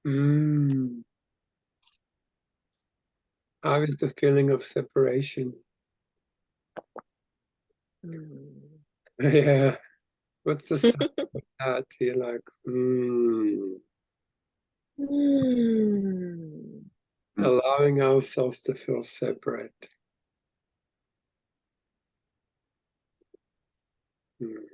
Mm. How is the feeling of separation? Yeah. What's the sound of that? You're like, allowing ourselves to feel separate. Mm.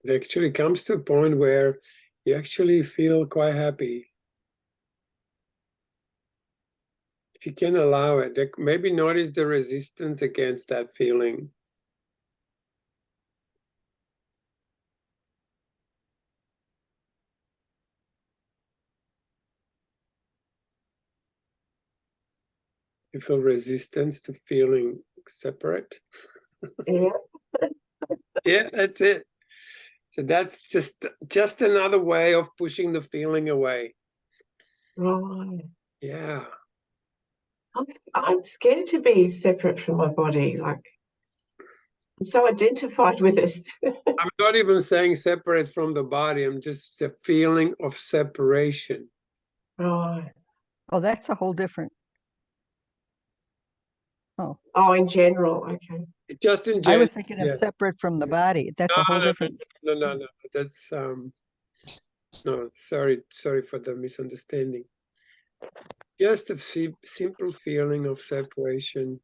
It actually comes to a point where you actually feel quite happy. If you can allow it, maybe notice the resistance against that feeling. You feel resistance to feeling separate. Yeah. Yeah, that's it. So that's just another way of pushing the feeling away. Right. Yeah. I'm scared to be separate from my body. Like, I'm so identified with it. I'm not even saying separate from the body. I'm just a feeling of separation. Right. Oh, that's a whole different. Oh, in general. Okay. Just in I general. was thinking of separate from the body. That's a whole different. No. That's no. Sorry for the misunderstanding. Just a simple feeling of separation.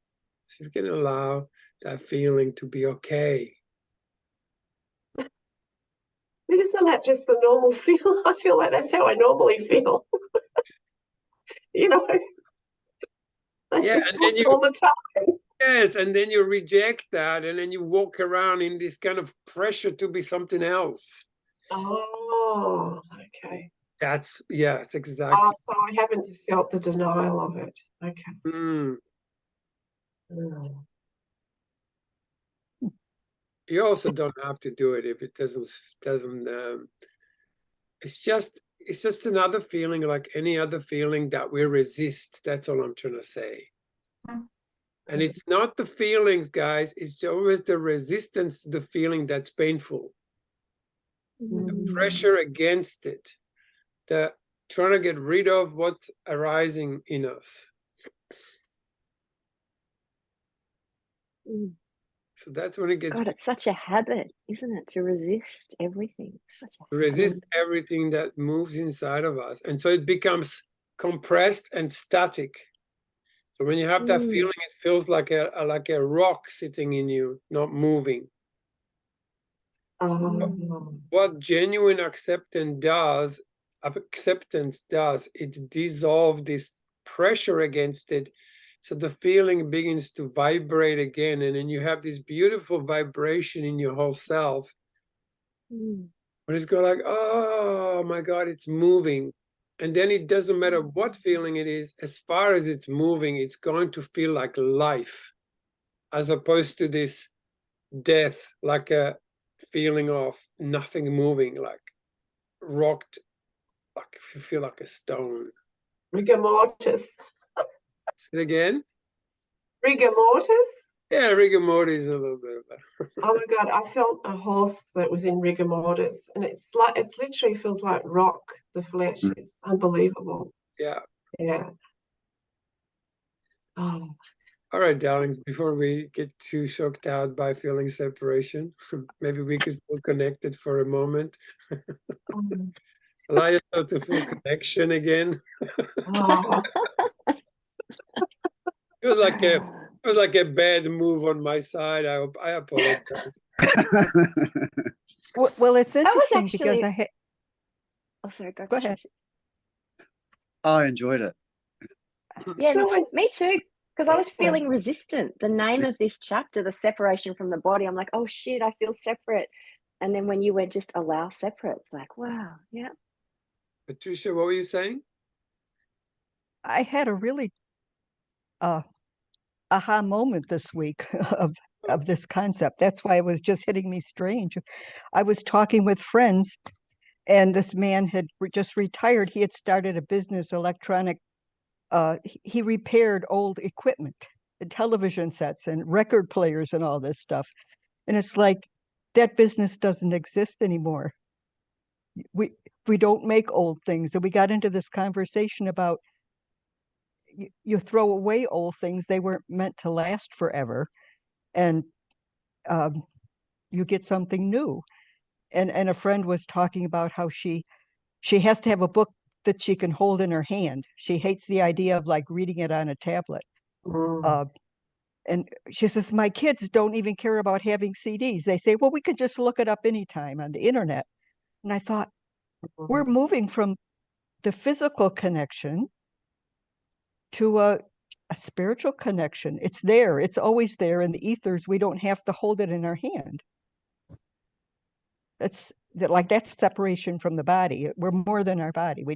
So you can allow that feeling to be okay. Isn't that just the normal feel? I feel like that's how I normally feel. You know, that's Yeah, just and then all the time. yes, and then you reject that, and then you walk around in this kind of pressure to be something else. Oh, okay. That's yes, exactly. Oh, so I haven't felt the denial of it. Okay. Mm. You also don't have to do it if it doesn't. It's just another feeling like any other feeling that we resist. That's all I'm trying to say. And it's not the feelings, guys. It's always the resistance to the feeling that's painful. The pressure against it. The trying to get rid of what's arising in us. So that's when it gets. God, it's such a habit, isn't it, to resist everything? Resist everything that moves inside of us, and so it becomes compressed and static. So when you have that feeling, it feels like a rock sitting in you, not moving. What genuine acceptance does, it dissolves this pressure against it. So the feeling begins to vibrate again, and then you have this beautiful vibration in your whole self. When it's go like, oh my God, it's moving. And then it doesn't matter what feeling it is, as far as it's moving, it's going to feel like life, as opposed to this death, like a feeling of nothing moving, like rocked, like you feel like a stone. Rigor mortis. Say it again? Rigor mortis? Yeah, rigor mortis a little bit of that. Oh my God, I felt a horse that was in rigor mortis, and it literally feels like rock, the flesh. It's unbelievable. Yeah. Yeah. Oh. All right, darlings, before we get too shocked out by feeling separation, maybe we could feel connected for a moment. Allow yourself to feel connection again. It was like a bad move on my side. I apologize. Well, it's interesting actually... because I had. Oh, sorry, go ahead. I enjoyed it. Yeah, no, me too. Because I was feeling resistant. The name of this chapter, the separation from the body, I'm like, oh shit, I feel separate. And then when you went just allow separate, it's like, wow, yeah. Patricia, what were you saying? I had a really aha moment this week of this concept. That's why it was just hitting me strange. I was talking with friends, and this man had just retired. He had started a business, electronic. He repaired old equipment, television sets and record players and all this stuff. And it's like that business doesn't exist anymore. We don't make old things. And we got into this conversation about you throw away old things. They weren't meant to last forever. And you get something new. And a friend was talking about how she has to have a book that she can hold in her hand. She hates the idea of like reading it on a tablet. Mm. And she says, my kids don't even care about having CDs. They say, well, we could just look it up anytime on the internet. And I thought, we're moving from the physical connection to a spiritual connection. It's there. It's always there in the ethers. We don't have to hold it in our hand. That's separation from the body. We're more than our body.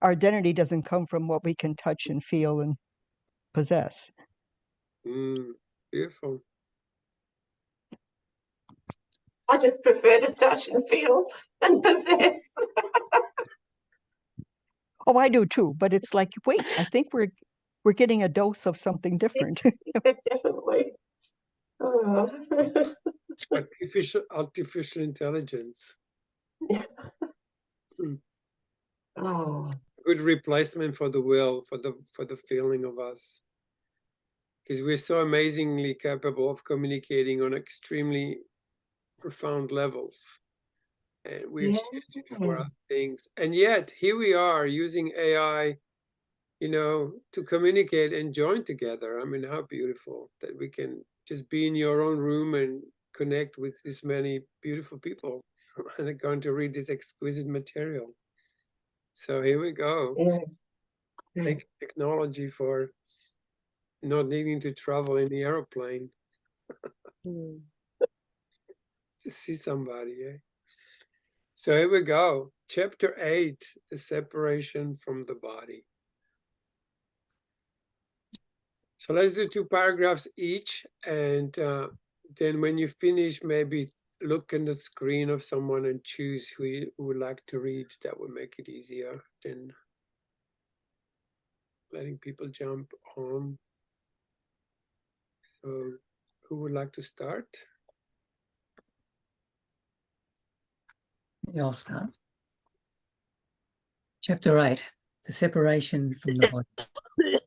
Our identity doesn't come from what we can touch and feel and possess. Beautiful. I just prefer to touch and feel and possess. Oh, I do too. But it's like, wait, I think we're getting a dose of something different. Definitely. Oh. Artificial intelligence. Oh. Good replacement for the will, for the feeling of us. Because we're so amazingly capable of communicating on extremely profound levels. And we exchange it for other things. And yet here we are using AI, to communicate and join together. I mean, how beautiful that we can just be in your own room and connect with this many beautiful people and are going to read this exquisite material. So here we go. Thank technology for not needing to travel in the aeroplane to see somebody. So here we go. Chapter 8, the separation from the body. So let's do 2 paragraphs each. And then when you finish, maybe look in the screen of someone and choose who you would like to read. That would make it easier than letting people jump on. So who would like to start? Yeah, I'll start. Chapter 8, the separation from the body.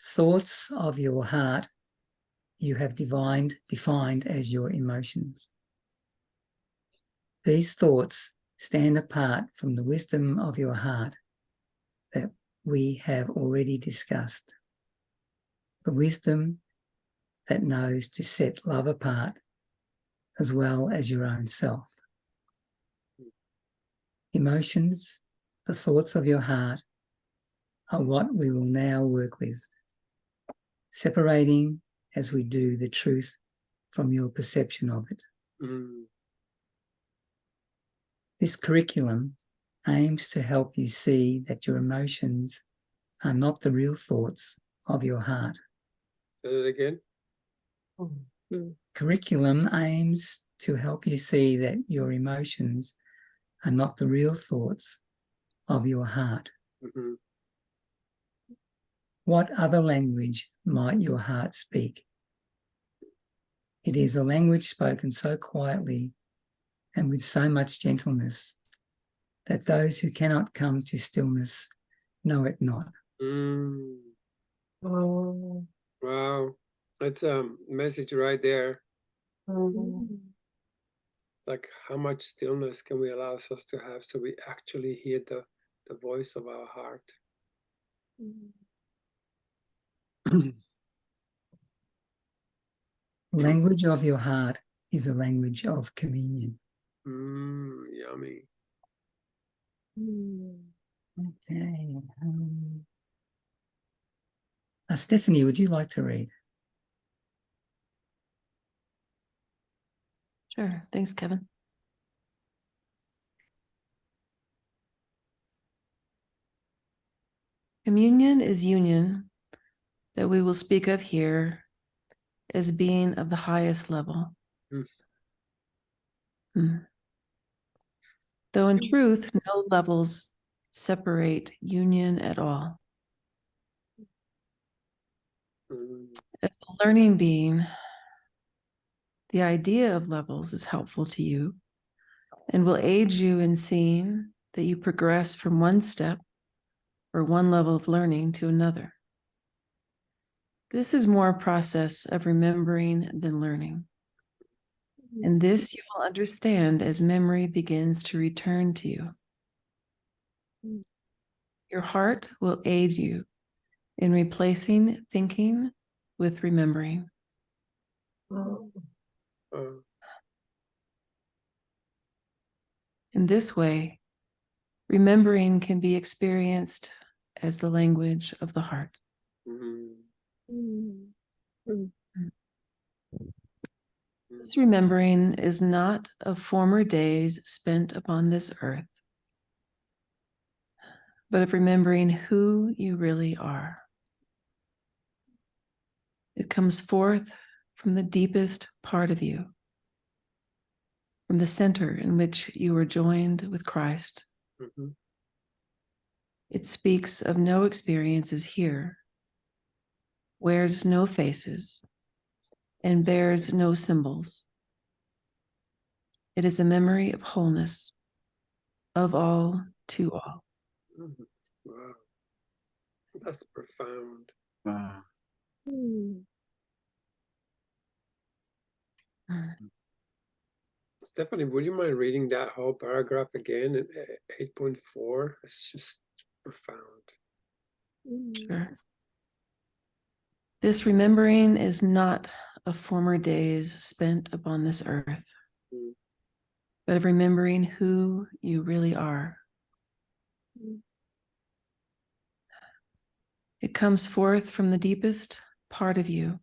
Thoughts of your heart you have defined as your emotions. These thoughts stand apart from the wisdom of your heart that we have already discussed. The wisdom that knows to set love apart as well as your own self. Emotions, the thoughts of your heart, are what we will now work with, separating as we do the truth from your perception of it. This curriculum aims to help you see that your emotions are not the real thoughts of your heart. Say it again. Curriculum aims to help you see that your emotions are not the real thoughts of your heart. What other language might your heart speak? It is a language spoken so quietly and with so much gentleness that those who cannot come to stillness know it not. Oh. Wow, that's a message right there. Like, how much stillness can we allow us to have so we actually hear the voice of our heart? Language of your heart is a language of communion. Yummy. Okay. Stephanie, would you like to read? Sure. Thanks, Kevin. Communion is union that we will speak of here as being of the highest level. Mm. Though in truth, no levels separate union at all. As a learning being, the idea of levels is helpful to you and will aid you in seeing that you progress from one step or one level of learning to another. This is more a process of remembering than learning. And this you will understand as memory begins to return to you. Your heart will aid you in replacing thinking with remembering. In this way, remembering can be experienced as the language of the heart. This remembering is not of former days spent upon this earth, but of remembering who you really are. It comes forth from the deepest part of you, from the center in which you are joined with Christ. It speaks of no experiences here, wears no faces, and bears no symbols. It is a memory of wholeness, of all to all. Wow. That's profound. Wow. Stephanie, would you mind reading that whole paragraph again at 8.4? It's just profound. Sure. This remembering is not of former days spent upon this earth, but of remembering who you really are. It comes forth from the deepest part of you,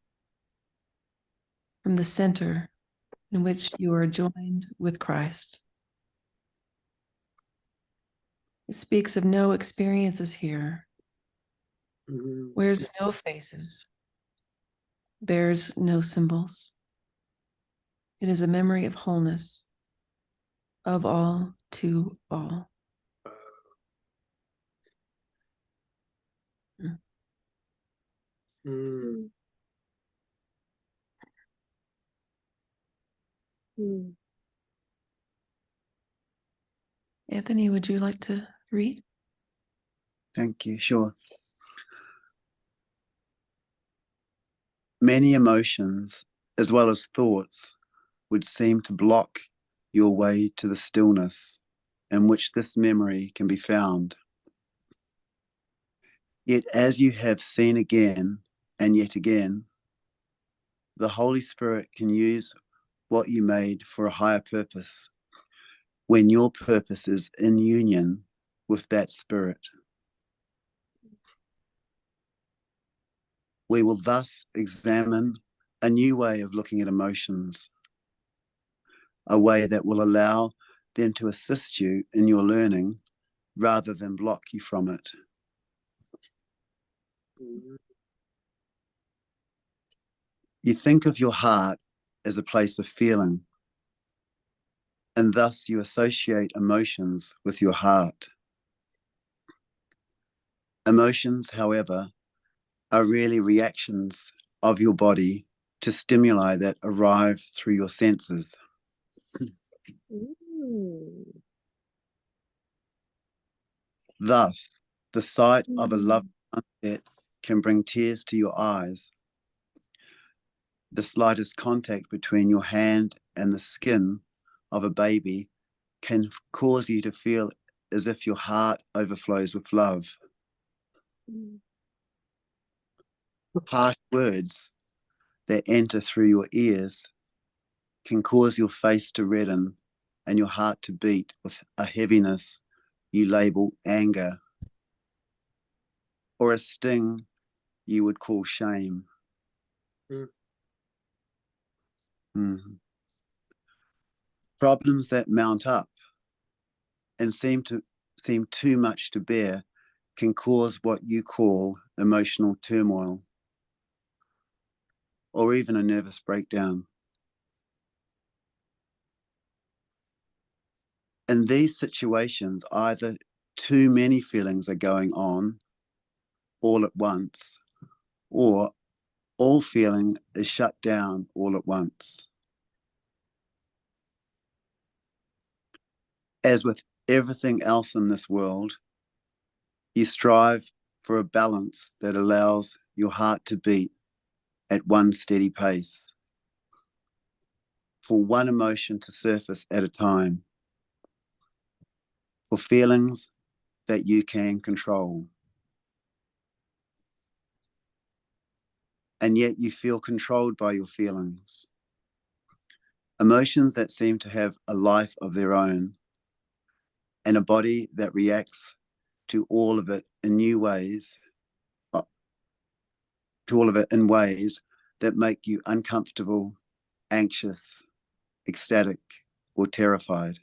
from the center in which you are joined with Christ. It speaks of no experiences here, wears no faces, bears no symbols. It is a memory of wholeness, of all to all. Anthony, would you like to read? Thank you. Sure. Many emotions, as well as thoughts, would seem to block your way to the stillness in which this memory can be found. Yet, as you have seen again and yet again, the Holy Spirit can use what you made for a higher purpose when your purpose is in union with that Spirit. We will thus examine a new way of looking at emotions, a way that will allow them to assist you in your learning rather than block you from it. You think of your heart as a place of feeling, and thus you associate emotions with your heart. Emotions, however, are really reactions of your body to stimuli that arrive through your senses. Thus, the sight of a lovely sunset can bring tears to your eyes. The slightest contact between your hand and the skin of a baby can cause you to feel as if your heart overflows with love. Harsh words that enter through your ears can cause your face to redden and your heart to beat with a heaviness you label anger, or a sting you would call shame. Problems that mount up and seem too much to bear can cause what you call emotional turmoil or even a nervous breakdown. In these situations, either too many feelings are going on all at once, or all feeling is shut down all at once. As with everything else in this world, you strive for a balance that allows your heart to beat at one steady pace, for one emotion to surface at a time, for feelings that you can control. And yet you feel controlled by your feelings. Emotions that seem to have a life of their own, and a body that reacts to all of it in new ways, to all of it in ways that make you uncomfortable, anxious, ecstatic, or terrified.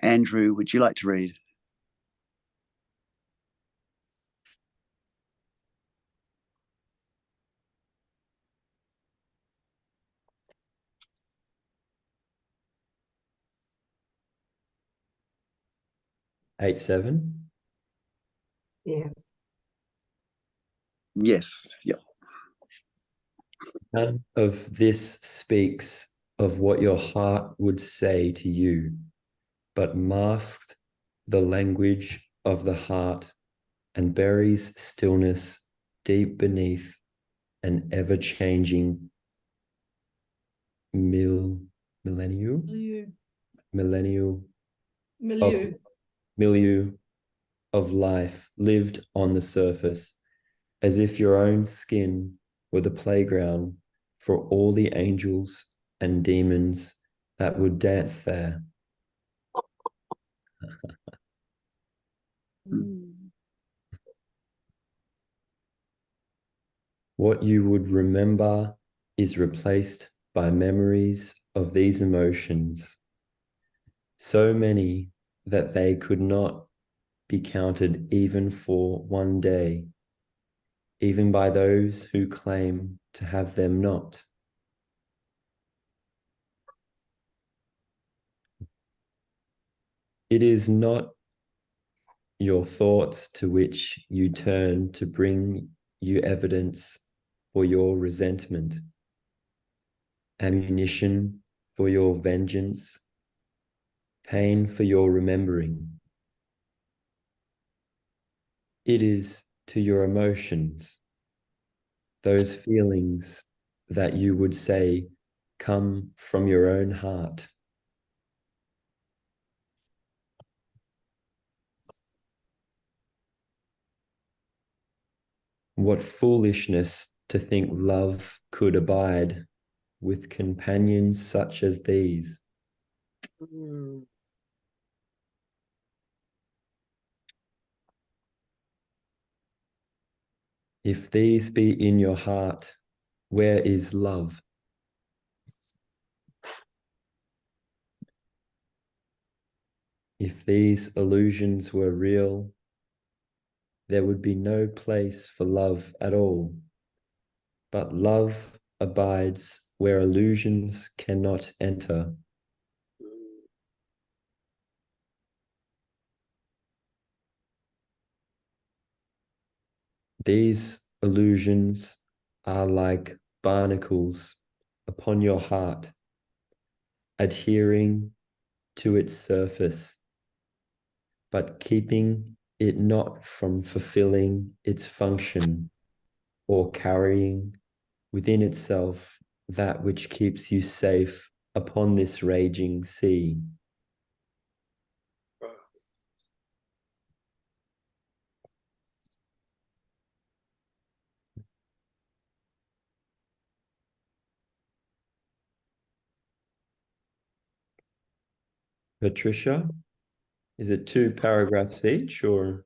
Andrew, would you like to read? Eight, 7. Yes. Yes. Yep. None of this speaks of what your heart would say to you, but masked the language of the heart and buries stillness deep beneath an ever-changing millennial milieu of life lived on the surface, as if your own skin were the playground for all the angels and demons that would dance there. What you would remember is replaced by memories of these emotions, so many that they could not be counted even for one day, even by those who claim to have them not. It is not your thoughts to which you turn to bring you evidence for your resentment, ammunition for your vengeance, pain for your remembering. It is to your emotions, those feelings that you would say come from your own heart. What foolishness to think love could abide with companions such as these. If these be in your heart, where is love? If these illusions were real, there would be no place for love at all. But love abides where illusions cannot enter. These illusions are like barnacles upon your heart, adhering to its surface, but keeping it not from fulfilling its function or carrying within itself that which keeps you safe upon this raging sea. Patricia, is it 2 paragraphs each, or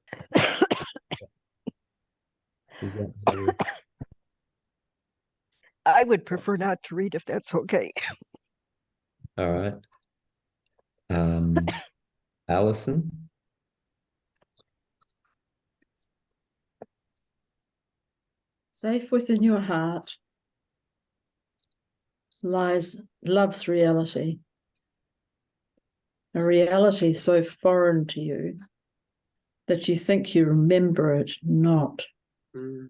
is that how I would prefer not to read if that's okay. All right. Alison? Safe within your heart lies love's reality, a reality so foreign to you that you think you remember it not. Mm.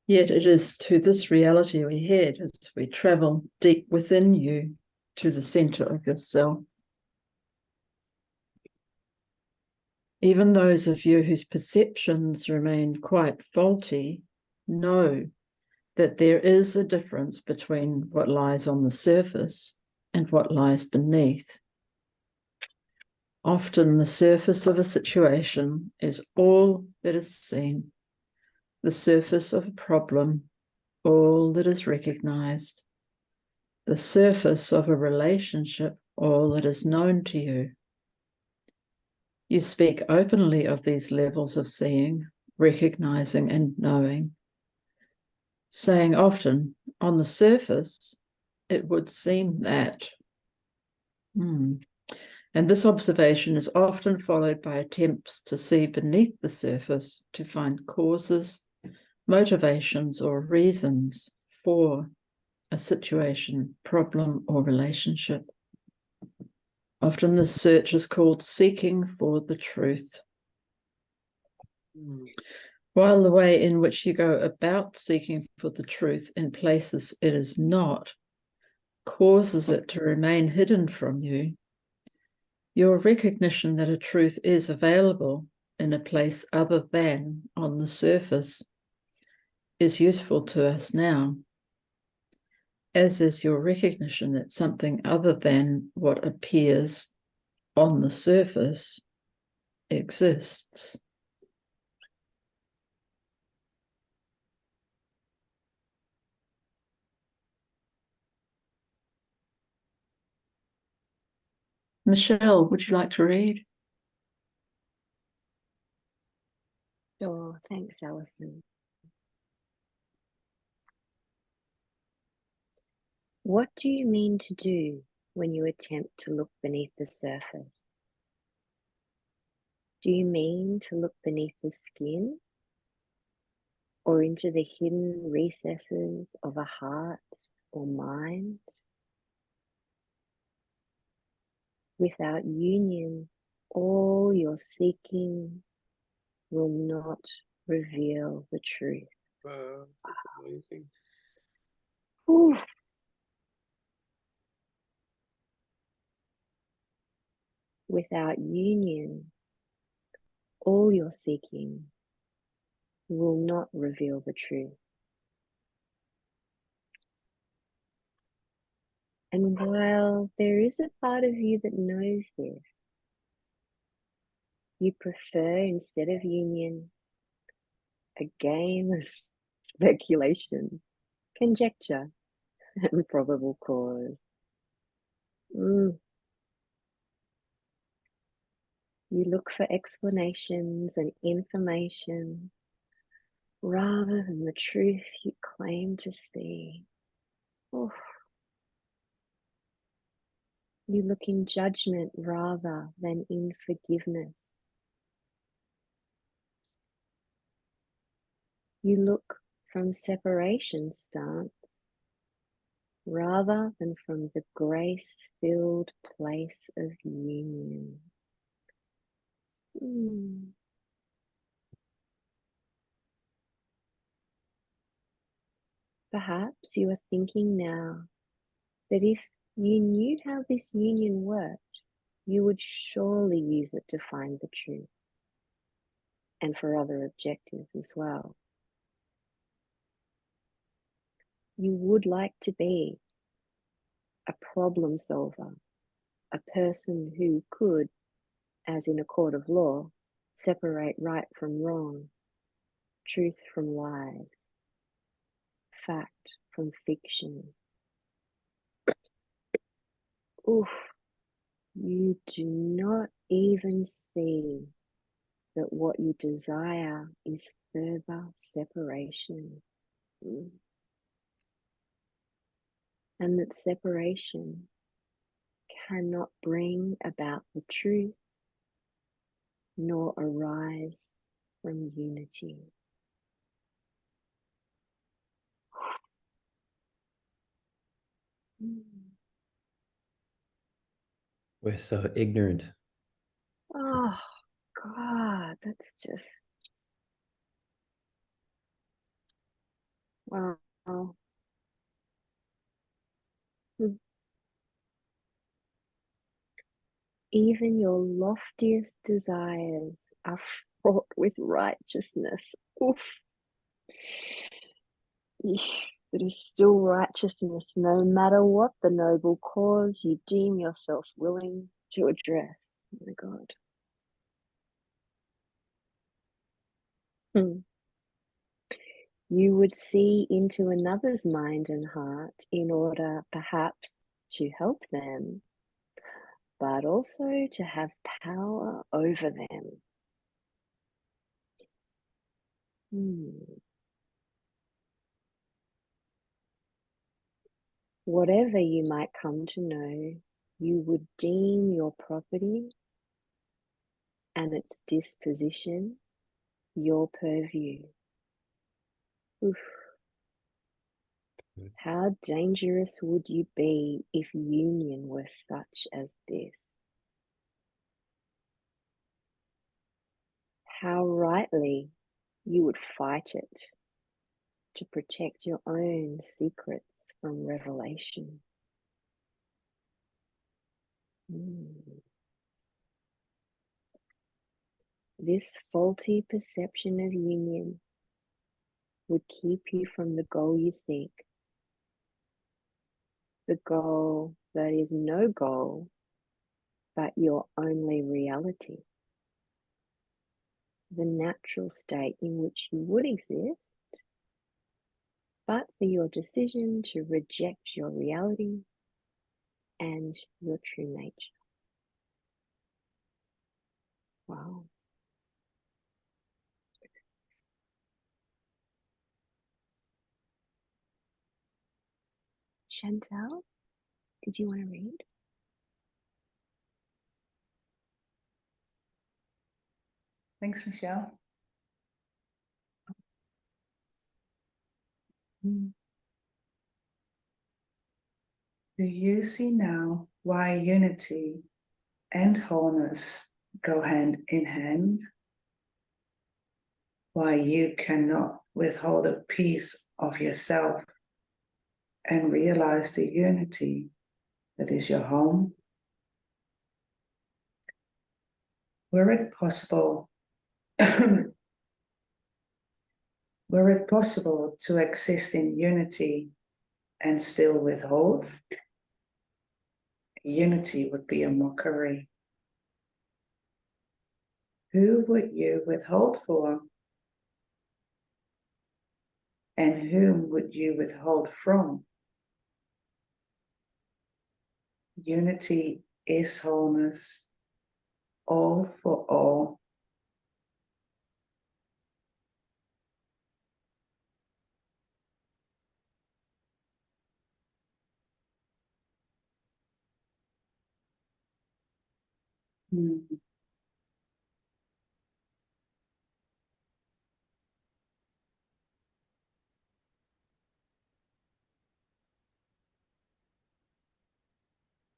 Yet it is to this reality we head as we travel deep within you to the center of yourself. Even those of you whose perceptions remain quite faulty know that there is a difference between what lies on the surface and what lies beneath. Often the surface of a situation is all that is seen, the surface of a problem, all that is recognized, the surface of a relationship, all that is known to you. You speak openly of these levels of seeing, recognizing, and knowing, saying often, on the surface, it would seem that. And this observation is often followed by attempts to see beneath the surface to find causes, motivations, or reasons for a situation, problem, or relationship. Often this search is called seeking for the truth. While the way in which you go about seeking for the truth in places it is not causes it to remain hidden from you, your recognition that a truth is available in a place other than on the surface is useful to us now, as is your recognition that something other than what appears on the surface exists. Michelle, would you like to read? Sure, thanks, Alison. What do you mean to do when you attempt to look beneath the surface? Do you mean to look beneath the skin or into the hidden recesses of a heart or mind? Without union, all your seeking will not reveal the truth. Wow, that's amazing. Oof. Without union, all your seeking will not reveal the truth. And while there is a part of you that knows this, you prefer, instead of union, a game of speculation, conjecture, and probable cause. You look for explanations and information rather than the truth you claim to see. Oof. You look in judgment rather than in forgiveness. You look from separation stance rather than from the grace-filled place of union. Perhaps you are thinking now that if you knew how this union worked, you would surely use it to find the truth and for other objectives as well. You would like to be a problem solver, a person who could, as in a court of law, separate right from wrong, truth from lies, fact from fiction. Oof, you do not even see that what you desire is further separation. And that separation cannot bring about the truth nor arise from unity. We're so ignorant. Oh, God, that's just, wow. Even your loftiest desires are fraught with righteousness. Oof. It is still righteousness, no matter what the noble cause you deem yourself willing to address. Oh my God. You would see into another's mind and heart in order perhaps to help them, but also to have power over them. Whatever you might come to know, you would deem your property and its disposition your purview. Oof. How dangerous would you be if union were such as this? How rightly you would fight it to protect your own secrets from revelation. This faulty perception of union would keep you from the goal you seek, the goal that is no goal, but your only reality, the natural state in which you would exist, but for your decision to reject your reality and your true nature. Wow. Chantal, did you want to read? Thanks, Michelle. Do you see now why unity and wholeness go hand in hand? Why you cannot withhold a piece of yourself and realize the unity that is your home? Were it possible to exist in unity and still withhold? Unity would be a mockery. Who would you withhold for? And whom would you withhold from? Unity is wholeness, all for all.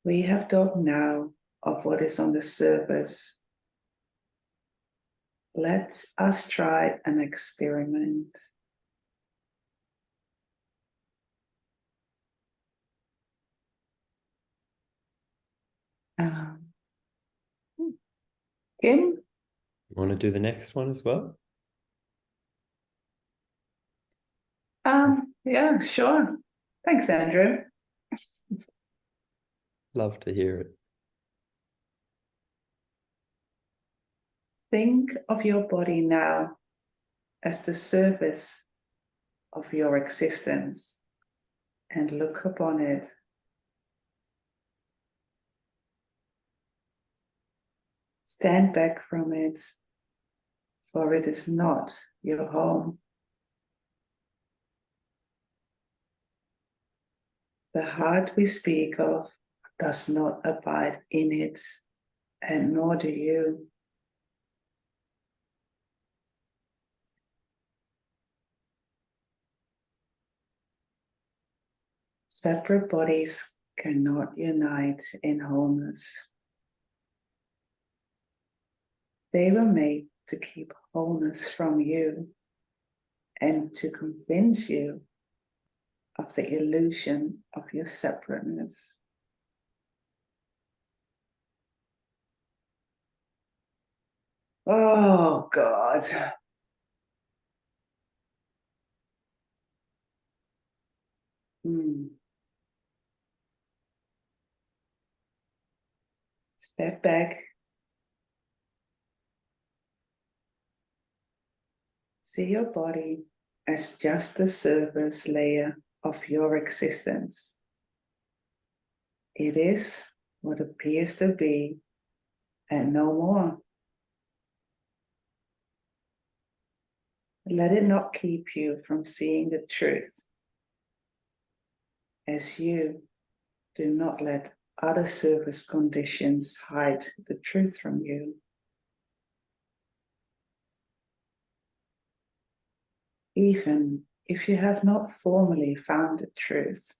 We have talked now of what is on the surface. Let us try an experiment. Kim? You want to do the next one as well? Yeah, sure. Thanks, Andrew. Love to hear it. Think of your body now as the surface of your existence and look upon it. Stand back from it for it is not your home. The heart we speak of does not abide in it, and nor do you. Separate bodies cannot unite in wholeness. They were made to keep wholeness from you and to convince you of the illusion of your separateness. Oh, God. Step back. See your body as just the surface layer of your existence. It is what appears to be and no more. Let it not keep you from seeing the truth, as you do not let other surface conditions hide the truth from you. Even if you have not formally found the truth,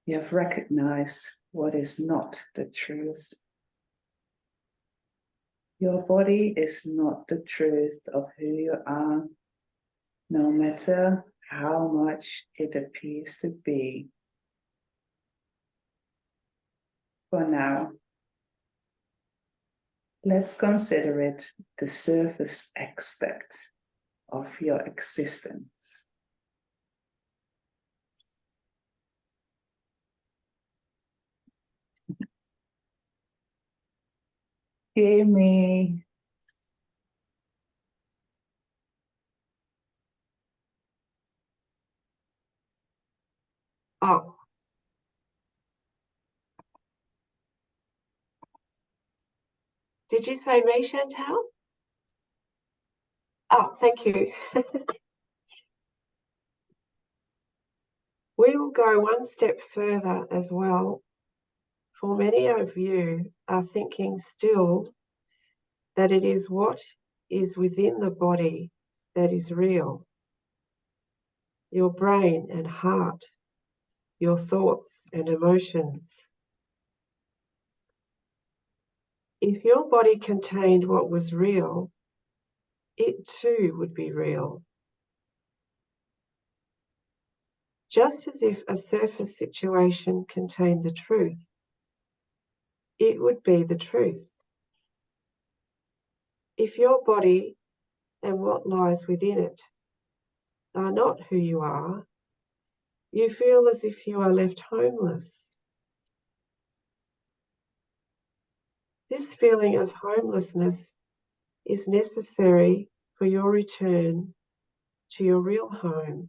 you have recognized what is not the truth. Your body is not the truth of who you are, no matter how much it appears to be. For now, let's consider it the surface aspect of your existence. Hear me. Oh. Did you say me, Chantal? Oh, thank you. We will go one step further as well. For many of you are thinking still that it is what is within the body that is real. Your brain and heart, your thoughts and emotions. If your body contained what was real, it too would be real. Just as if a surface situation contained the truth, it would be the truth. If your body and what lies within it are not who you are, you feel as if you are left homeless. This feeling of homelessness is necessary for your return to your real home.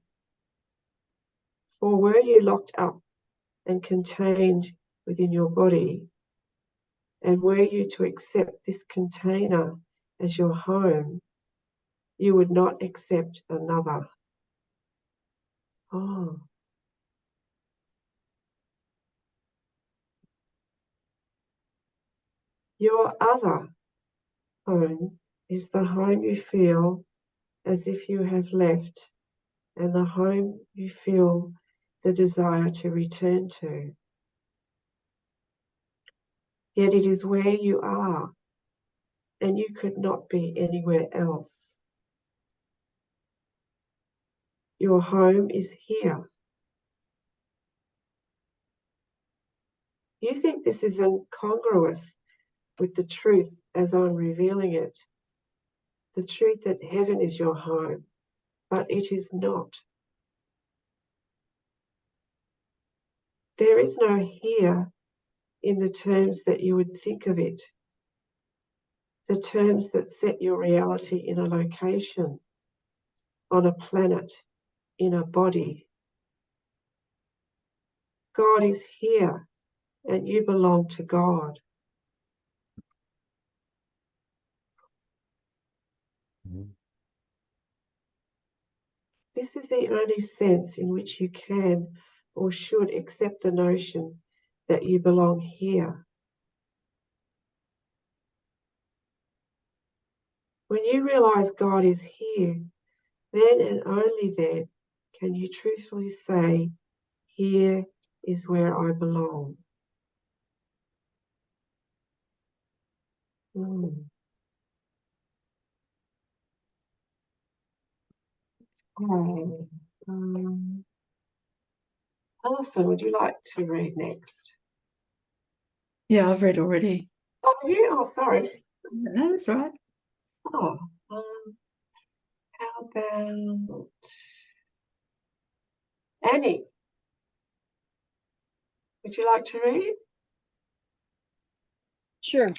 For were you locked up and contained within your body, and were you to accept this container as your home, you would not accept another. Oh. Your other home is the home you feel as if you have left, and the home you feel the desire to return to. Yet it is where you are, and you could not be anywhere else. Your home is here. You think this is incongruous with the truth as I'm revealing it, the truth that heaven is your home, but it is not. There is no here in the terms that you would think of it, the terms that set your reality in a location, on a planet, in a body. God is here, and you belong to God. This is the only sense in which you can or should accept the notion that you belong here. When you realize God is here, then and only then can you truthfully say, here is where I belong. Okay. Alison, would you like to read next? Yeah, I've read already. Oh, have you? Oh, sorry. No, that's right. Oh, how about Annie? Would you like to read? Sure.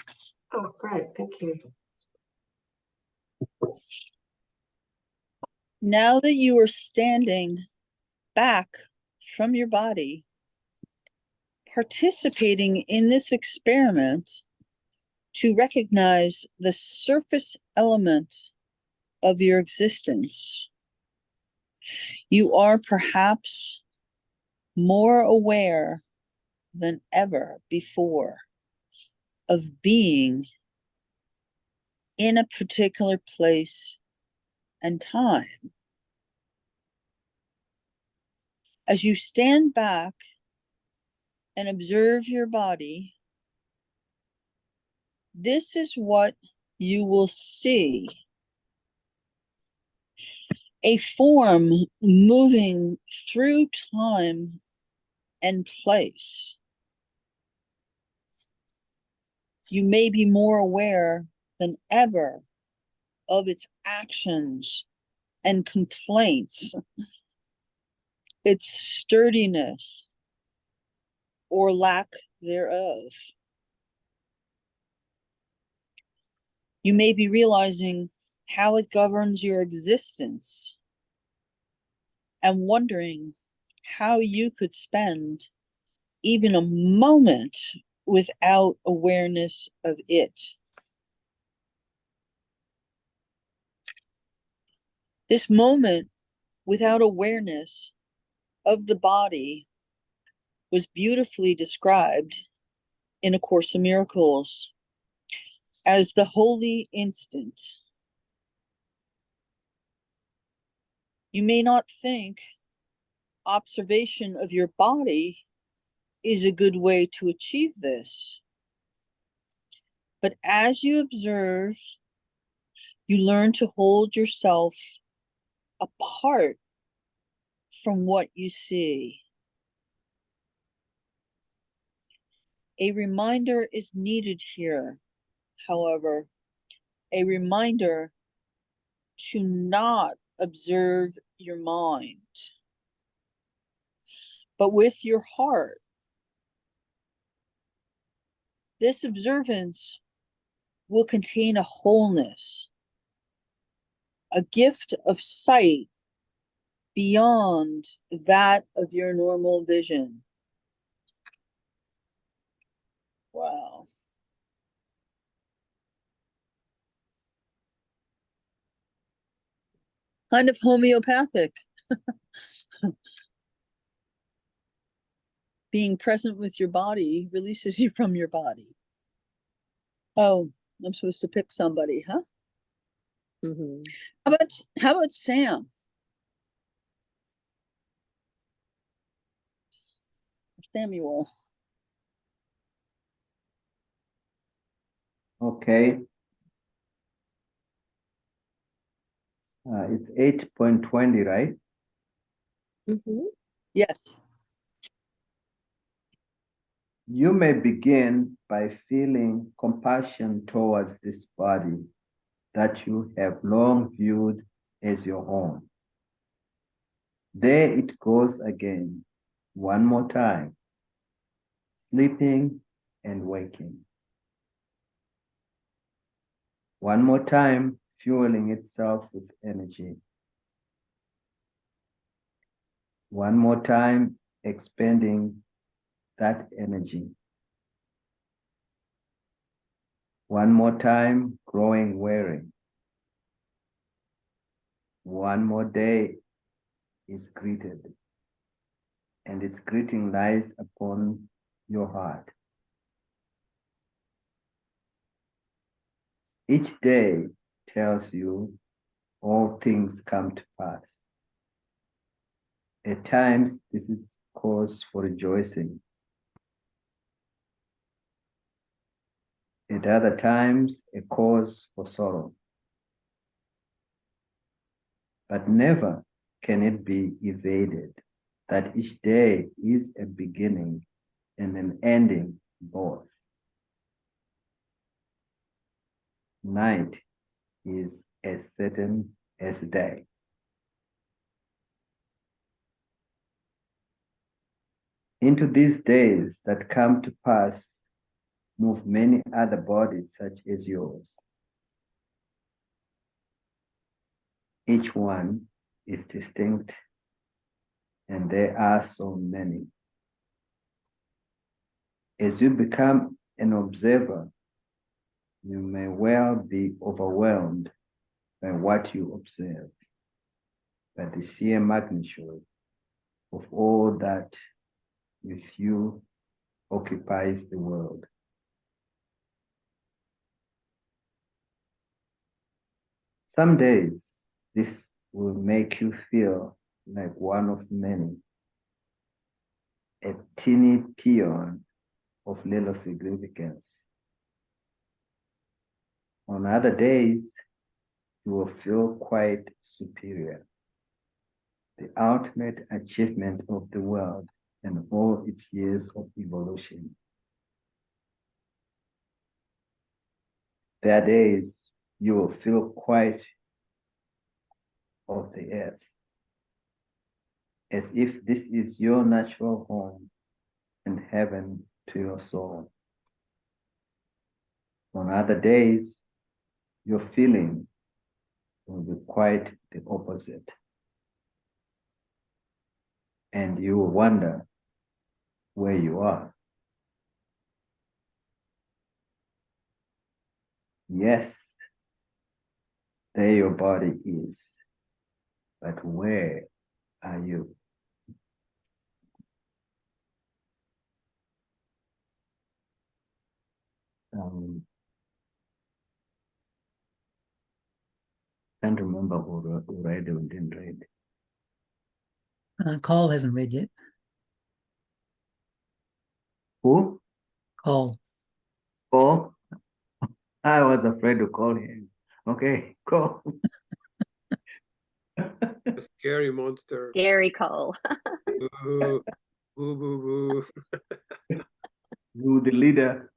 Oh, great. Thank you. Now that you are standing back from your body, participating in this experiment to recognize the surface element of your existence, you are perhaps more aware than ever before of being in a particular place and time. As you stand back and observe your body, this is what you will see. A form moving through time and place. You may be more aware than ever of its actions and complaints, its sturdiness or lack thereof. You may be realizing how it governs your existence and wondering how you could spend even a moment without awareness of it. This moment without awareness of the body was beautifully described in A Course in Miracles as the holy instant. You may not think observation of your body is a good way to achieve this, but as you observe, you learn to hold yourself apart from what you see. A reminder is needed here, however, a reminder to not observe your mind, but with your heart. This observance will contain a wholeness, a gift of sight beyond that of your normal vision. Wow. Kind of homeopathic. Being present with your body releases you from your body. Oh, I'm supposed to pick somebody, huh? Mm-hmm. How about Sam? Samuel. Okay. It's 8.20, right? Mm-hmm. Yes. You may begin by feeling compassion towards this body that you have long viewed as your own. There it goes again, one more time, sleeping and waking. One more time, fueling itself with energy. One more time, expending that energy. One more time, growing weary. One more day, is greeted, and its greeting lies upon your heart. Each day tells you all things come to pass. At times, this is cause for rejoicing. At other times, a cause for sorrow. But never can it be evaded that each day is a beginning and an ending both. Night is as certain as day. Into these days that come to pass move many other bodies such as yours. Each one is distinct, and there are so many. As you become an observer, you may well be overwhelmed by what you observe, by the sheer magnitude of all that with you occupies the world. Some days, this will make you feel like one of many, a teeny peon of little significance. On other days, you will feel quite superior, the ultimate achievement of the world and all its years of evolution. There are days you will feel quite of the earth, as if this is your natural home and heaven to your soul. On other days, your feeling will be quite the opposite. And you will wonder where you are. Yes, there your body is, but where are you? Can't remember who read or didn't read. Cole hasn't read yet. Who? Cole. Cole? I was afraid to call him. Okay, Cole. A scary monster. Scary Cole. Boo, boo, boo, boo. You, the leader.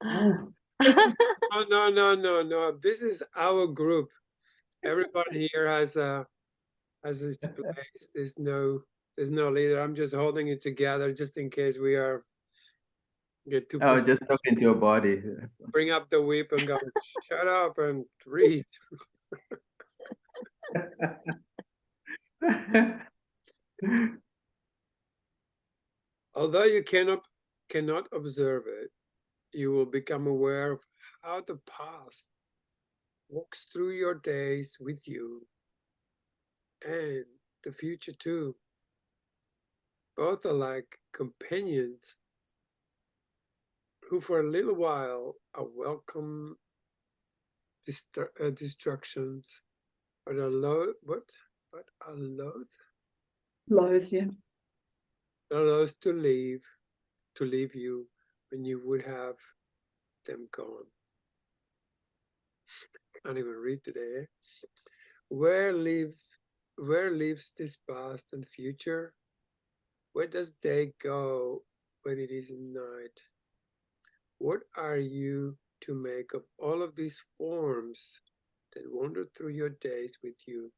No. This is our group. Everybody here has its place. There's no leader. I'm just holding it together just in case we get too. Oh, just talking to your body. Bring up the whip and go, shut up and read. Although you cannot observe it, you will become aware of how the past walks through your days with you, and the future too. Both are like companions who for a little while are welcome distractions, but are loath, Loath, yeah. are loath to leave you when you would have them gone. Can't even read today. Where lives this past and future? Where does day go when it is night? What are you to make of all of these forms that wander through your days with you?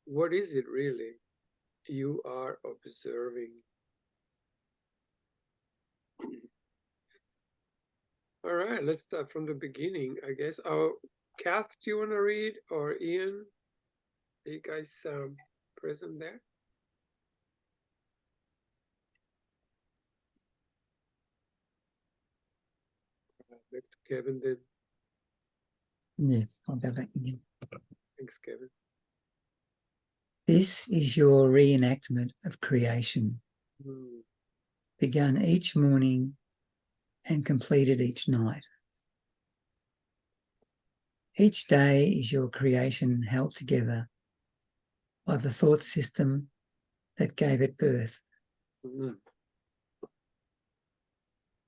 What is it really you are observing? All right, let's start from the beginning, I guess. Kath, do you want to read, or Ian? Are you guys present there? Back to Kevin then. Yeah, I'll go back again. Thanks, Kevin. This is your reenactment of creation, begun each morning and completed each night. Each day is your creation held together by the thought system that gave it birth.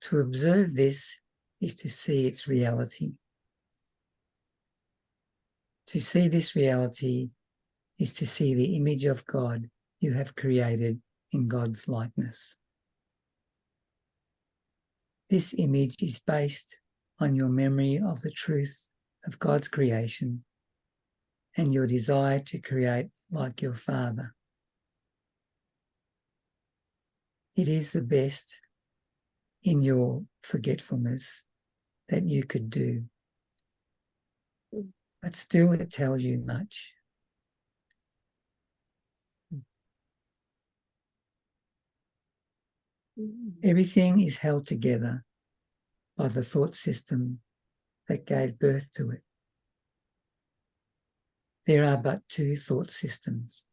To observe this is to see its reality. To see this reality is to see the image of God you have created in God's likeness. This image is based on your memory of the truth of God's creation and your desire to create like your Father. It is the best in your forgetfulness that you could do, but still it tells you much. Everything is held together by the thought system that gave birth to it. There are but two thought systems: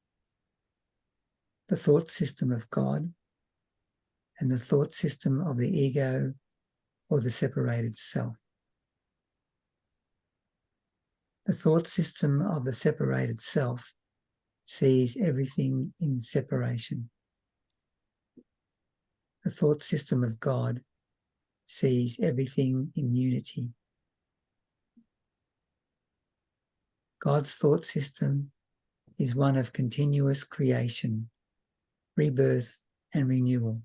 the thought system of God and the thought system of the ego or the separated self. The thought system of the separated self sees everything in separation. The thought system of God sees everything in unity. God's thought system is one of continuous creation, rebirth, and renewal.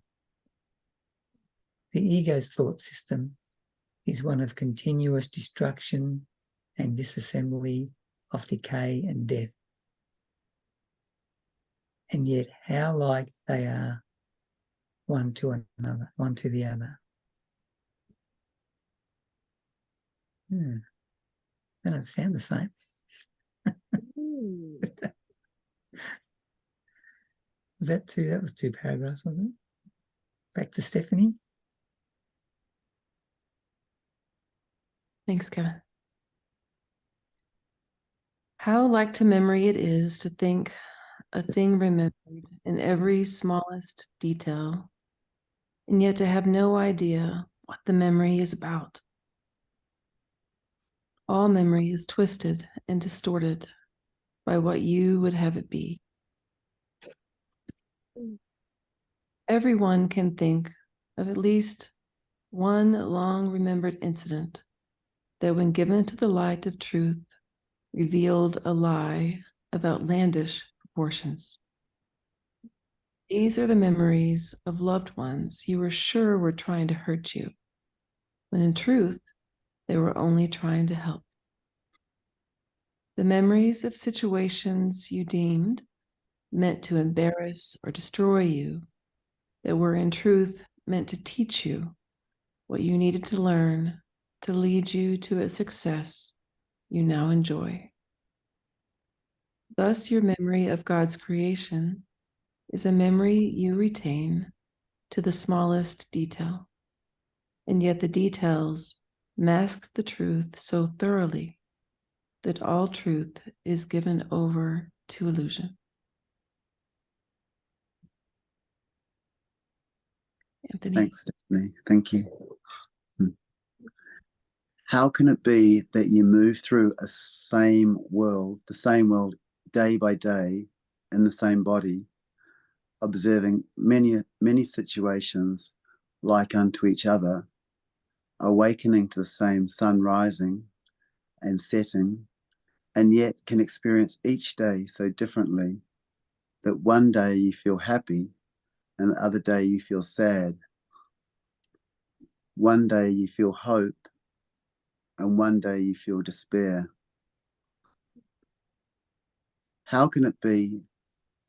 The ego's thought system is one of continuous destruction and disassembly, of decay and death. And yet how like they are one to another, one to the other. They don't sound the same. That was two paragraphs, wasn't it? Back to Stephanie. Thanks, Kevin. How like to memory it is to think a thing remembered in every smallest detail, and yet to have no idea what the memory is about. All memory is twisted and distorted by what you would have it be. Everyone can think of at least one long remembered incident that, when given to the light of truth, revealed a lie of outlandish proportions. These are the memories of loved ones you were sure were trying to hurt you, when in truth, they were only trying to help. The memories of situations you deemed meant to embarrass or destroy you, that were in truth meant to teach you what you needed to learn to lead you to a success you now enjoy. Thus, your memory of God's creation is a memory you retain to the smallest detail, and yet the details mask the truth so thoroughly that all truth is given over to illusion. Anthony. Thanks, Stephanie. Thank you. How can it be that you move through the same world day by day in the same body, observing many situations like unto each other, awakening to the same sun rising and setting, and yet can experience each day so differently that one day you feel happy and the other day you feel sad. One day you feel hope and one day you feel despair. How can it be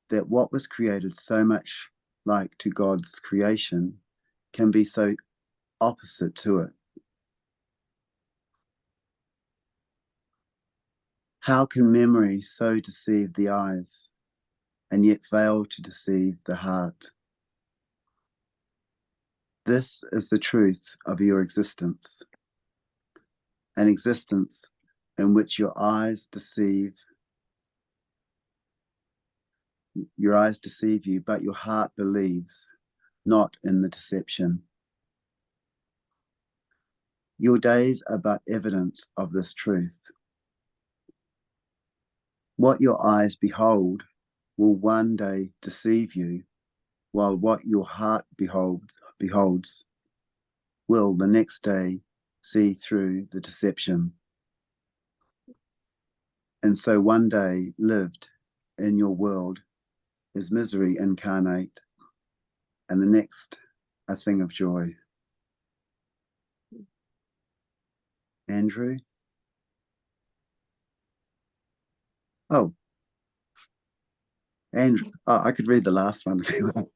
that what was created so much like to God's creation can be so opposite to it? How can memory so deceive the eyes and yet fail to deceive the heart? This is the truth of your existence, an existence in which your eyes deceive you, but your heart believes, not in the deception. Your days are but evidence of this truth. What your eyes behold will one day deceive you, while what your heart beholds will the next day see through the deception. And so one day lived in your world is misery incarnate, and the next a thing of joy. Andrew? Oh, Andrew. Oh, I could read the last one if you want.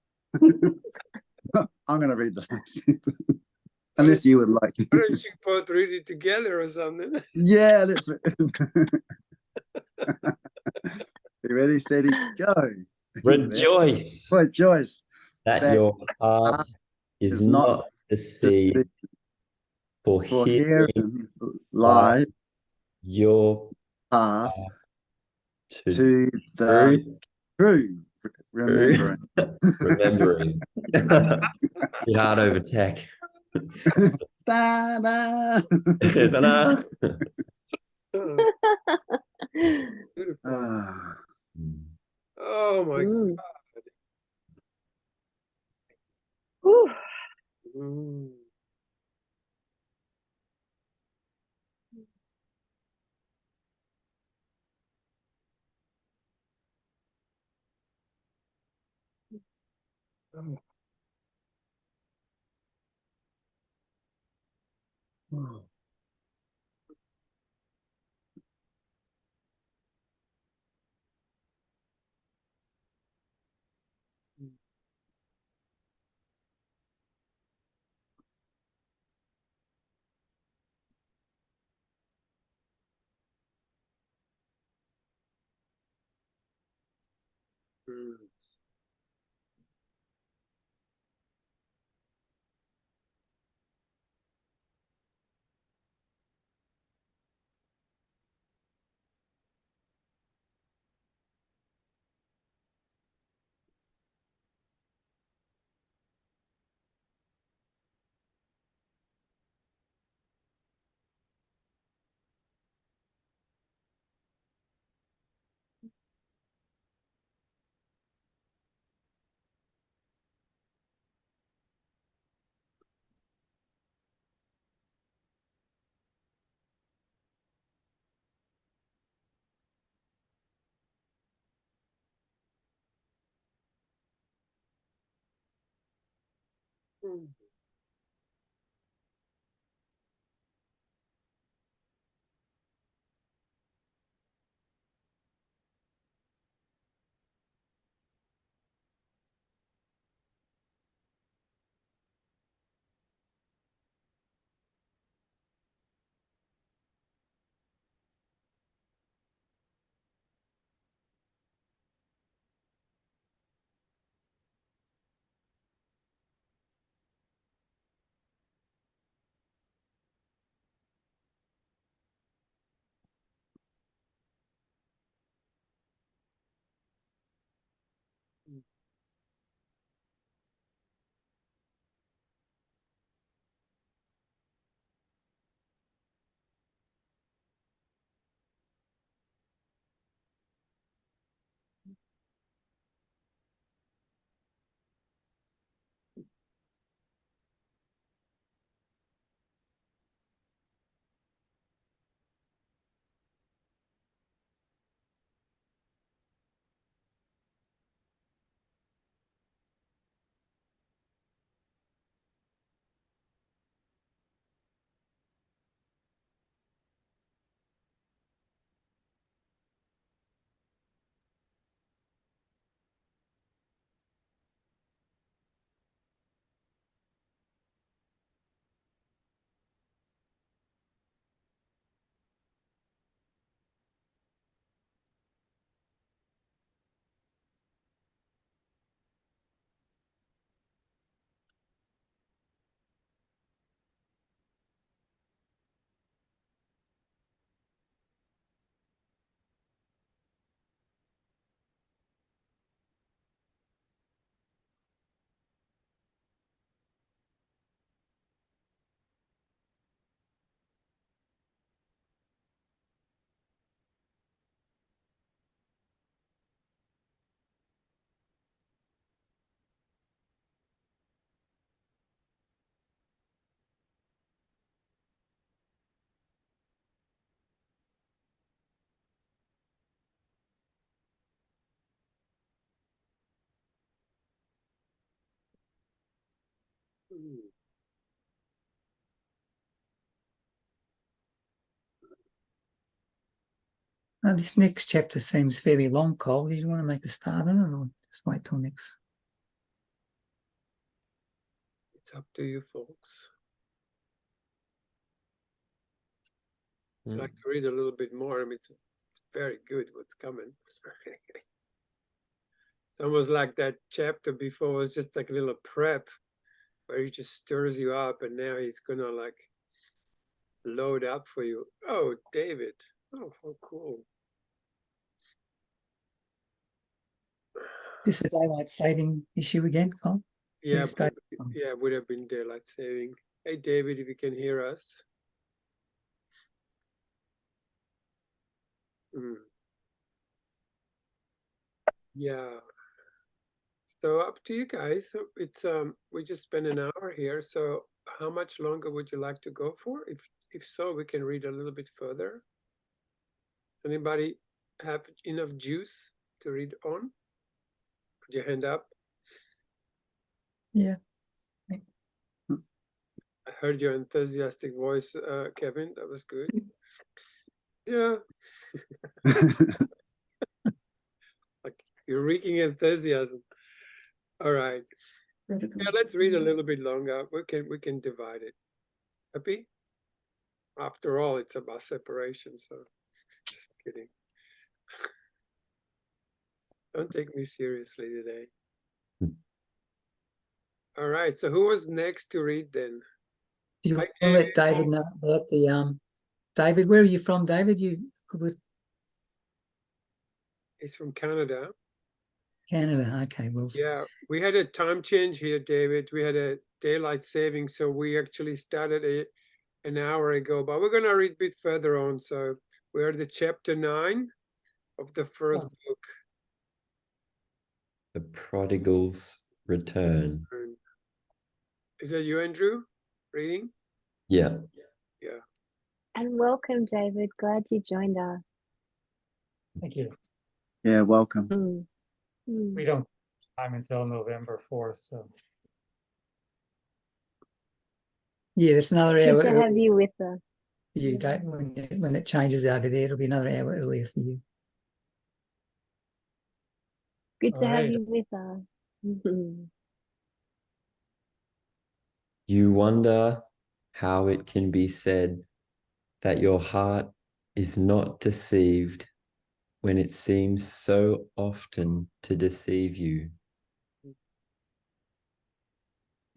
I'm going to read the last one. Unless you would like to. Why don't you both read it together or something? Yeah, let's. You ready, steady, go. Rejoice Rejoice that your heart is not deceived, for herein lies your path to the true remembering. Remembering. Bit hard over tech. Ta-da! Ta-da! Beautiful. Oh my God. Mm. Oh. Mm. Mm. Now, this next chapter seems fairly long, Cole. Did you want to make a start on it or just wait till next? It's up to you, folks. I'd like to read a little bit more. I mean, it's very good what's coming. It's almost like that chapter before was just like a little prep where he just stirs you up, and now he's gonna like load up for you. Oh, David. Oh, how cool. This is a daylight saving issue again, Cole? Yeah, yeah, it would have been daylight saving. Hey, David, if you can hear us. Yeah. So up to you guys. So it's we just spent an hour here. So how much longer would you like to go for? If so, we can read a little bit further. Does anybody have enough juice to read on? Put your hand up. Yeah. I heard your enthusiastic voice, Kevin. That was good. Yeah. Like you're reeking enthusiasm. All right. Yeah, let's read a little bit longer. We can divide it. Happy? After all, it's about separation, so just kidding. Don't take me seriously today. All right, so who was next to read then? Do you want to let David know about the David, where are you from, David? You could. He's from Canada. Canada, okay. Well, yeah, we had a time change here, David. We had a daylight saving, so we actually started an hour ago, but we're going to read a bit further on. So we're at the chapter 9 of the first book. The Prodigal's Return. Is that you, Andrew, reading? Yeah. Yeah. And welcome, David. Glad you joined us. Thank you. Yeah, welcome. We don't time until November 4th, so. Yeah, it's another hour. Good to have you with us. You don't when it changes over there, it'll be another hour earlier for you. Good to have you with us. You wonder how it can be said that your heart is not deceived when it seems so often to deceive you.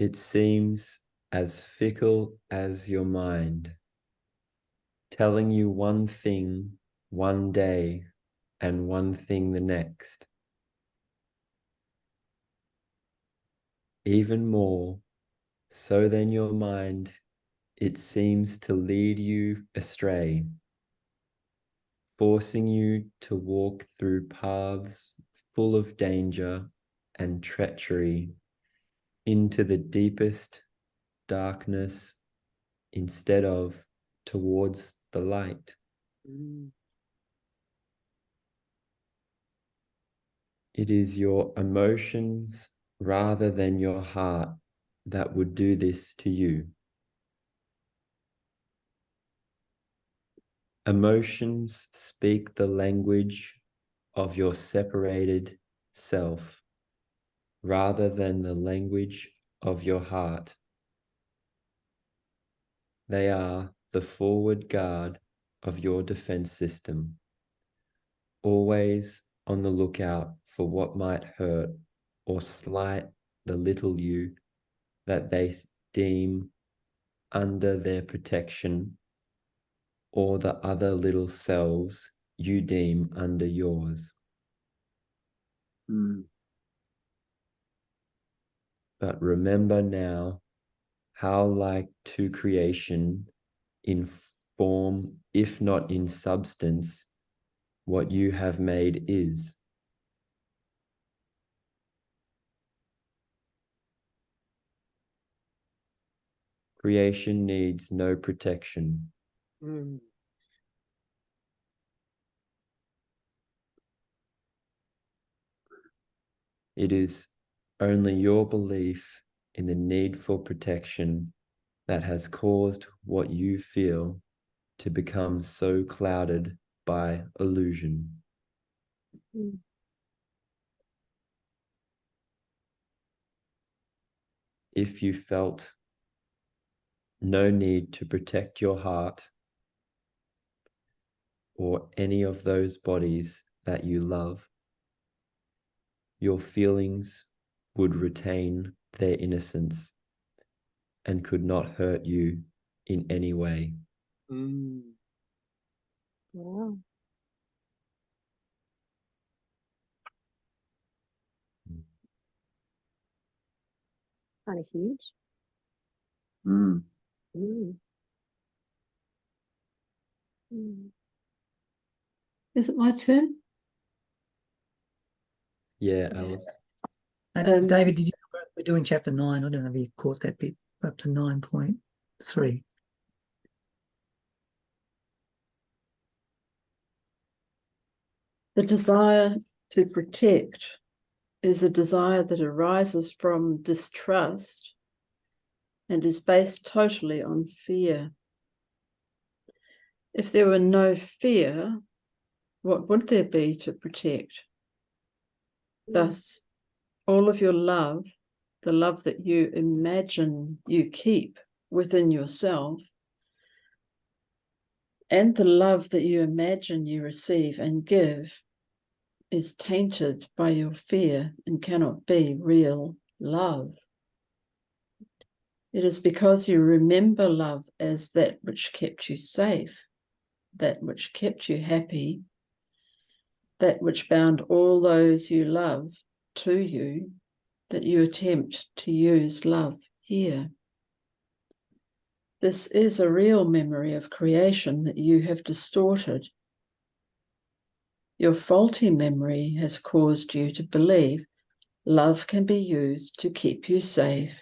It seems as fickle as your mind, telling you one thing one day and one thing the next. Even more so than your mind, it seems to lead you astray, forcing you to walk through paths full of danger and treachery into the deepest darkness instead of towards the light. It is your emotions rather than your heart that would do this to you. Emotions speak the language of your separated self rather than the language of your heart. They are the forward guard of your defense system, always on the lookout for what might hurt or slight the little you that they deem under their protection, or the other little selves you deem under yours. But remember now how like to creation in form, if not in substance, what you have made is. Creation needs no protection. It is only your belief in the need for protection that has caused what you feel to become so clouded by illusion. Mm. If you felt no need to protect your heart or any of those bodies that you love, your feelings would retain their innocence and could not hurt you in any way. Mm. Wow. Kind of huge. Mm. Mm. Mm. Is it my turn? Yeah, Alice. David, did you know we're doing chapter 9? I don't know if you caught that bit, up to 9.3. The desire to protect is a desire that arises from distrust and is based totally on fear. If there were no fear, what would there be to protect? Thus, all of your love, the love that you imagine you keep within yourself, and the love that you imagine you receive and give, is tainted by your fear and cannot be real love. It is because you remember love as that which kept you safe, that which kept you happy, that which bound all those you love to you, that you attempt to use love here. This is a real memory of creation that you have distorted. Your faulty memory has caused you to believe love can be used to keep you safe,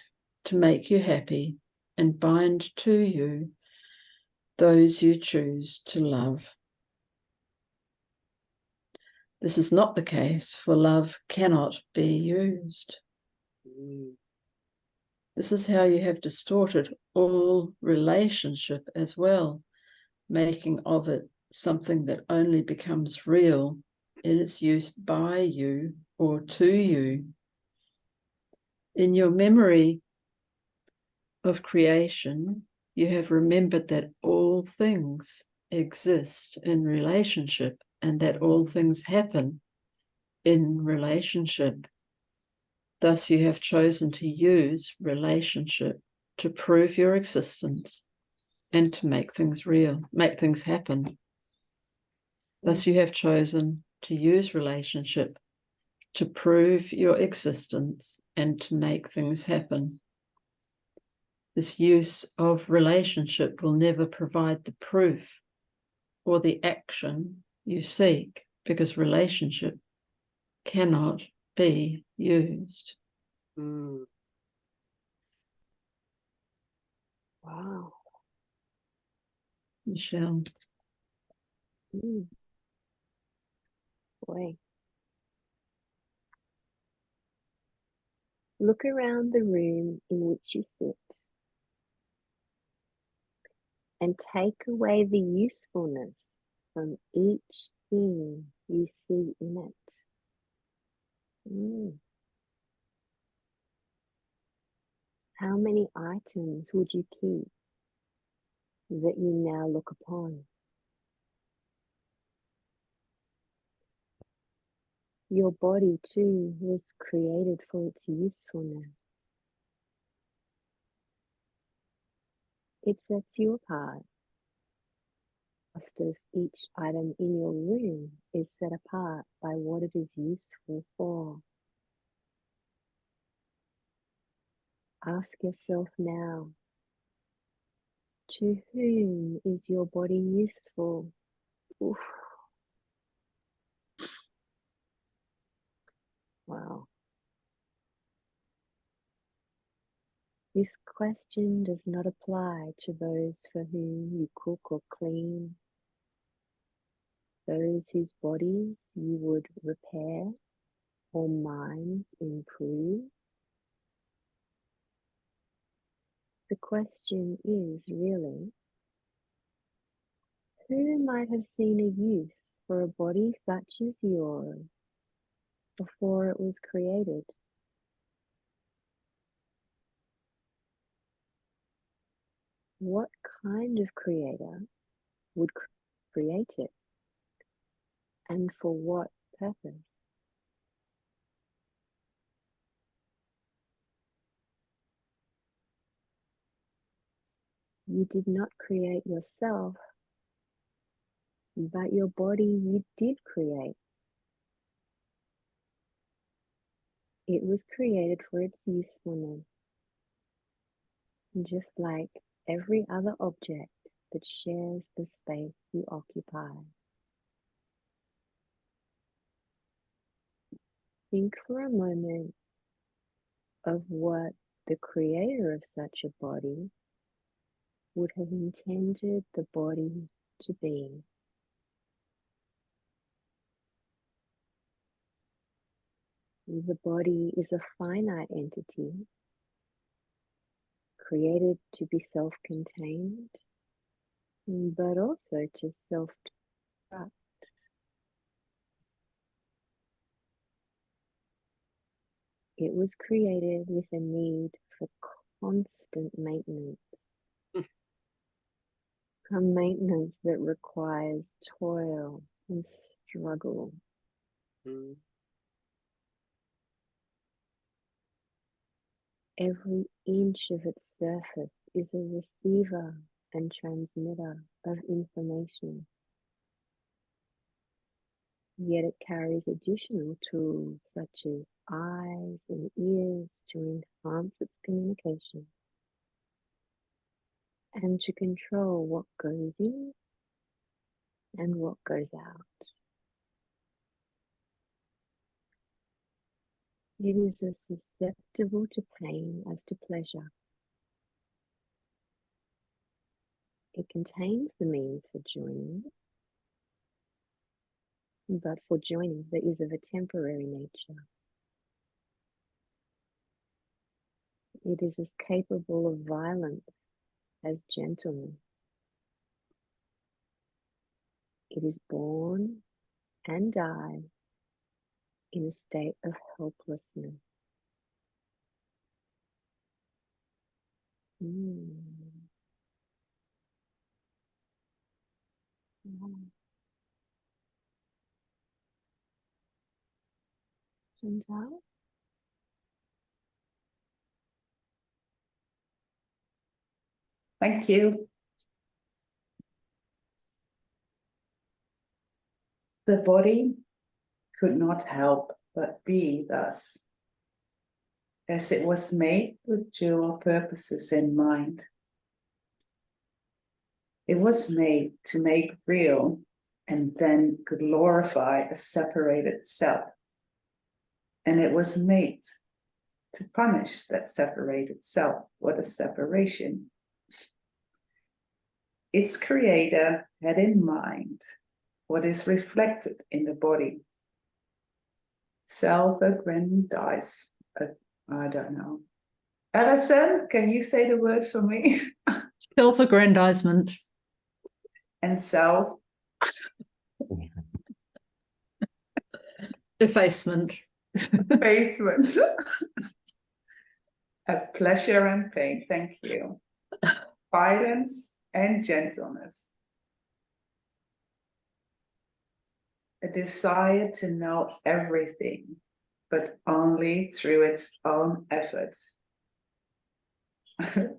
to make you happy, and bind to you those you choose to love. This is not the case, for love cannot be used. This is how you have distorted all relationship as well, making of it something that only becomes real in its use by you or to you. In your memory of creation, you have remembered that all things exist in relationship and that all things happen in relationship. Thus, you have chosen to use relationship to prove your existence and to make things real, make things happen. Thus, you have chosen to use relationship to prove your existence and to make things happen. This use of relationship will never provide the proof or the action you seek, because relationship cannot be used. Wow. Michelle. Boy. Look around the room in which you sit and take away the usefulness from each thing you see in it. How many items would you keep that you now look upon? Your body too was created for its usefulness. It sets you apart, just as each item in your room is set apart by what it is useful for. Ask yourself now, to whom is your body useful? Oof. Wow. This question does not apply to those for whom you cook or clean, those whose bodies you would repair or minds improve. The question is really, who might have seen a use for a body such as yours before it was created? What kind of creator would create it? And for what purpose? You did not create yourself, but your body you did create. It was created for its usefulness, just like every other object that shares the space you occupy. Think for a moment of what the creator of such a body would have intended the body to be. The body is a finite entity, created to be self-contained, but also to self-destruct. It was created with a need for constant maintenance, a maintenance that requires toil and struggle. Every inch of its surface is a receiver and transmitter of information. Yet it carries additional tools such as eyes and ears to enhance its communication and to control what goes in and what goes out. It is as susceptible to pain as to pleasure. It contains the means for joining, but for joining that is of a temporary nature. It is as capable of violence as gentleness. It is born and die in a state of helplessness. Chantal? Thank you. The body could not help but be thus, as it was made with dual purposes in mind. It was made to make real and then glorify a separated self. And it was made to punish that separated self. What a separation. Its creator had in mind what is reflected in the body. Self-aggrandize, I don't know. Alison, can you say the word for me? Self-aggrandizement. And self? Effacement. Effacement. A pleasure and pain, thank you. Violence and gentleness. A desire to know everything, but only through its own efforts.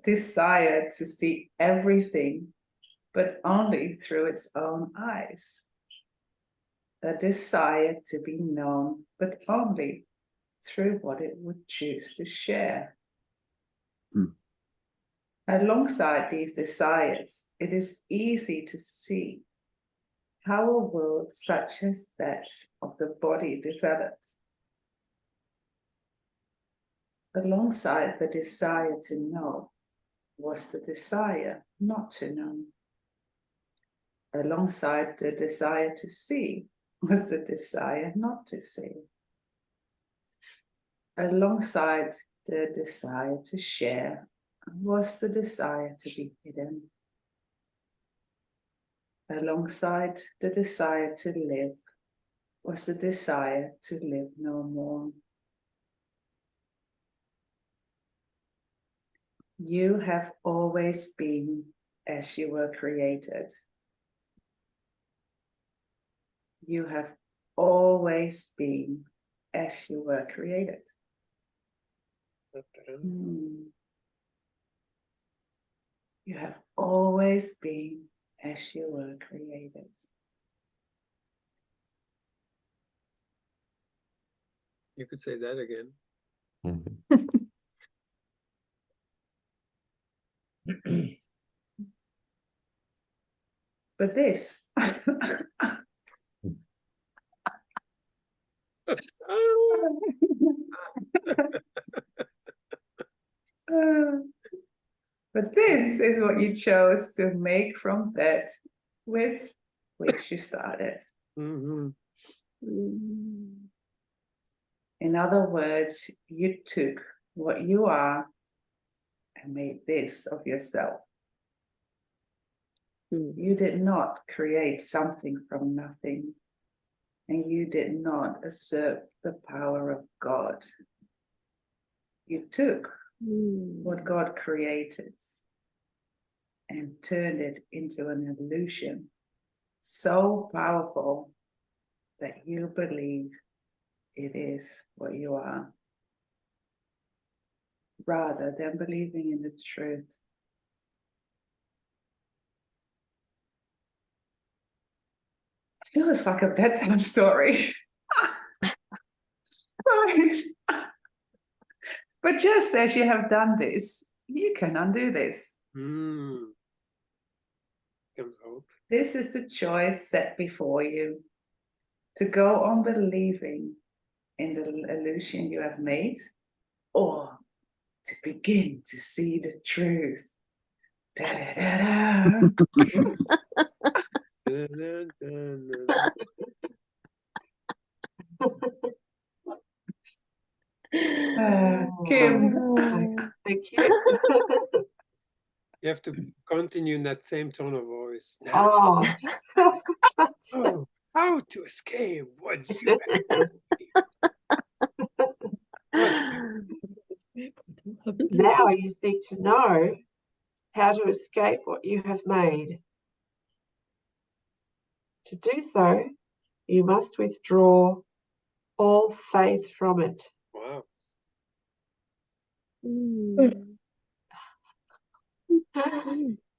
Desire to see everything, but only through its own eyes. A desire to be known, but only through what it would choose to share. Alongside these desires, it is easy to see how a world such as that of the body developed. Alongside the desire to know was the desire not to know. Alongside the desire to see was the desire not to see. Alongside the desire to share was the desire to be hidden, alongside the desire to live was the desire to live no more. You have always been as you were created. You have always been as you were created. You have always been as you were created. You could say that again. But this but this is what you chose to make from that with which you started. Mm-hmm. In other words, you took what you are and made this of yourself. You did not create something from nothing, and you did not usurp the power of God. You took what God created and turned it into an illusion so powerful that you believe it is what you are, rather than believing in the truth. I feel it's like a bedtime story. Sorry. But just as you have done this, you can undo this. Comes hope. This is the choice set before you, to go on believing in the illusion you have made, or to begin to see the truth. Da, da, da, da. Kim. Thank you. You have to continue in that same tone of voice. Oh. Oh, how to escape what you have. Now you seek to know how to escape what you have made. To do so, you must withdraw all faith from it. Wow.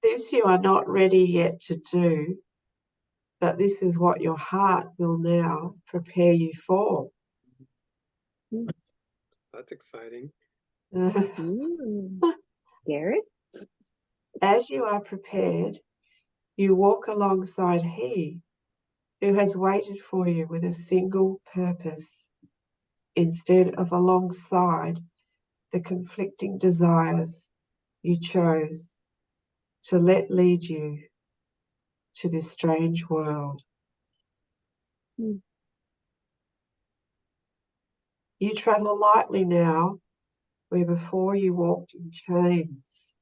This you are not ready yet to do, but this is what your heart will now prepare you for. That's exciting. Garrett? As you are prepared, you walk alongside He who has waited for you with a single purpose, instead of alongside the conflicting desires you chose to let lead you to this strange world. You travel lightly now, where before you walked in chains.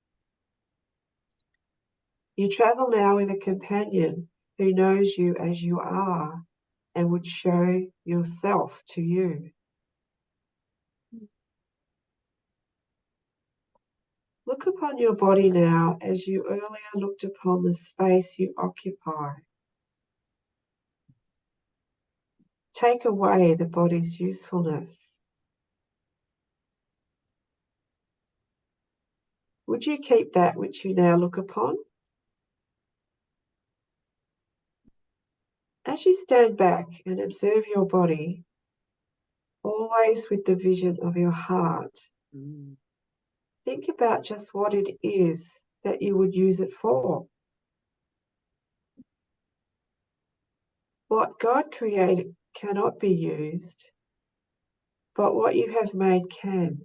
You travel now with a companion who knows you as you are and would show yourself to you. Look upon your body now as you earlier looked upon the space you occupy. Take away the body's usefulness. Would you keep that which you now look upon? As you stand back and observe your body, always with the vision of your heart, think about just what it is that you would use it for. What God created cannot be used, but what you have made can.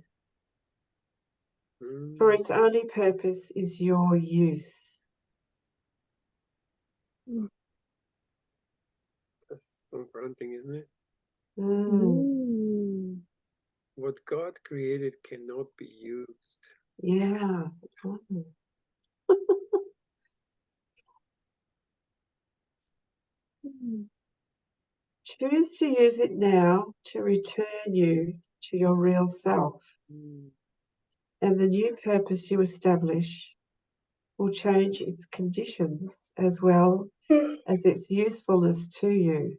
For its only purpose is your use. That's confronting, isn't it? Mm. What God created cannot be used. Yeah. Mm. Choose to use it now to return you to your real self. And the new purpose you establish will change its conditions as well as its usefulness to you.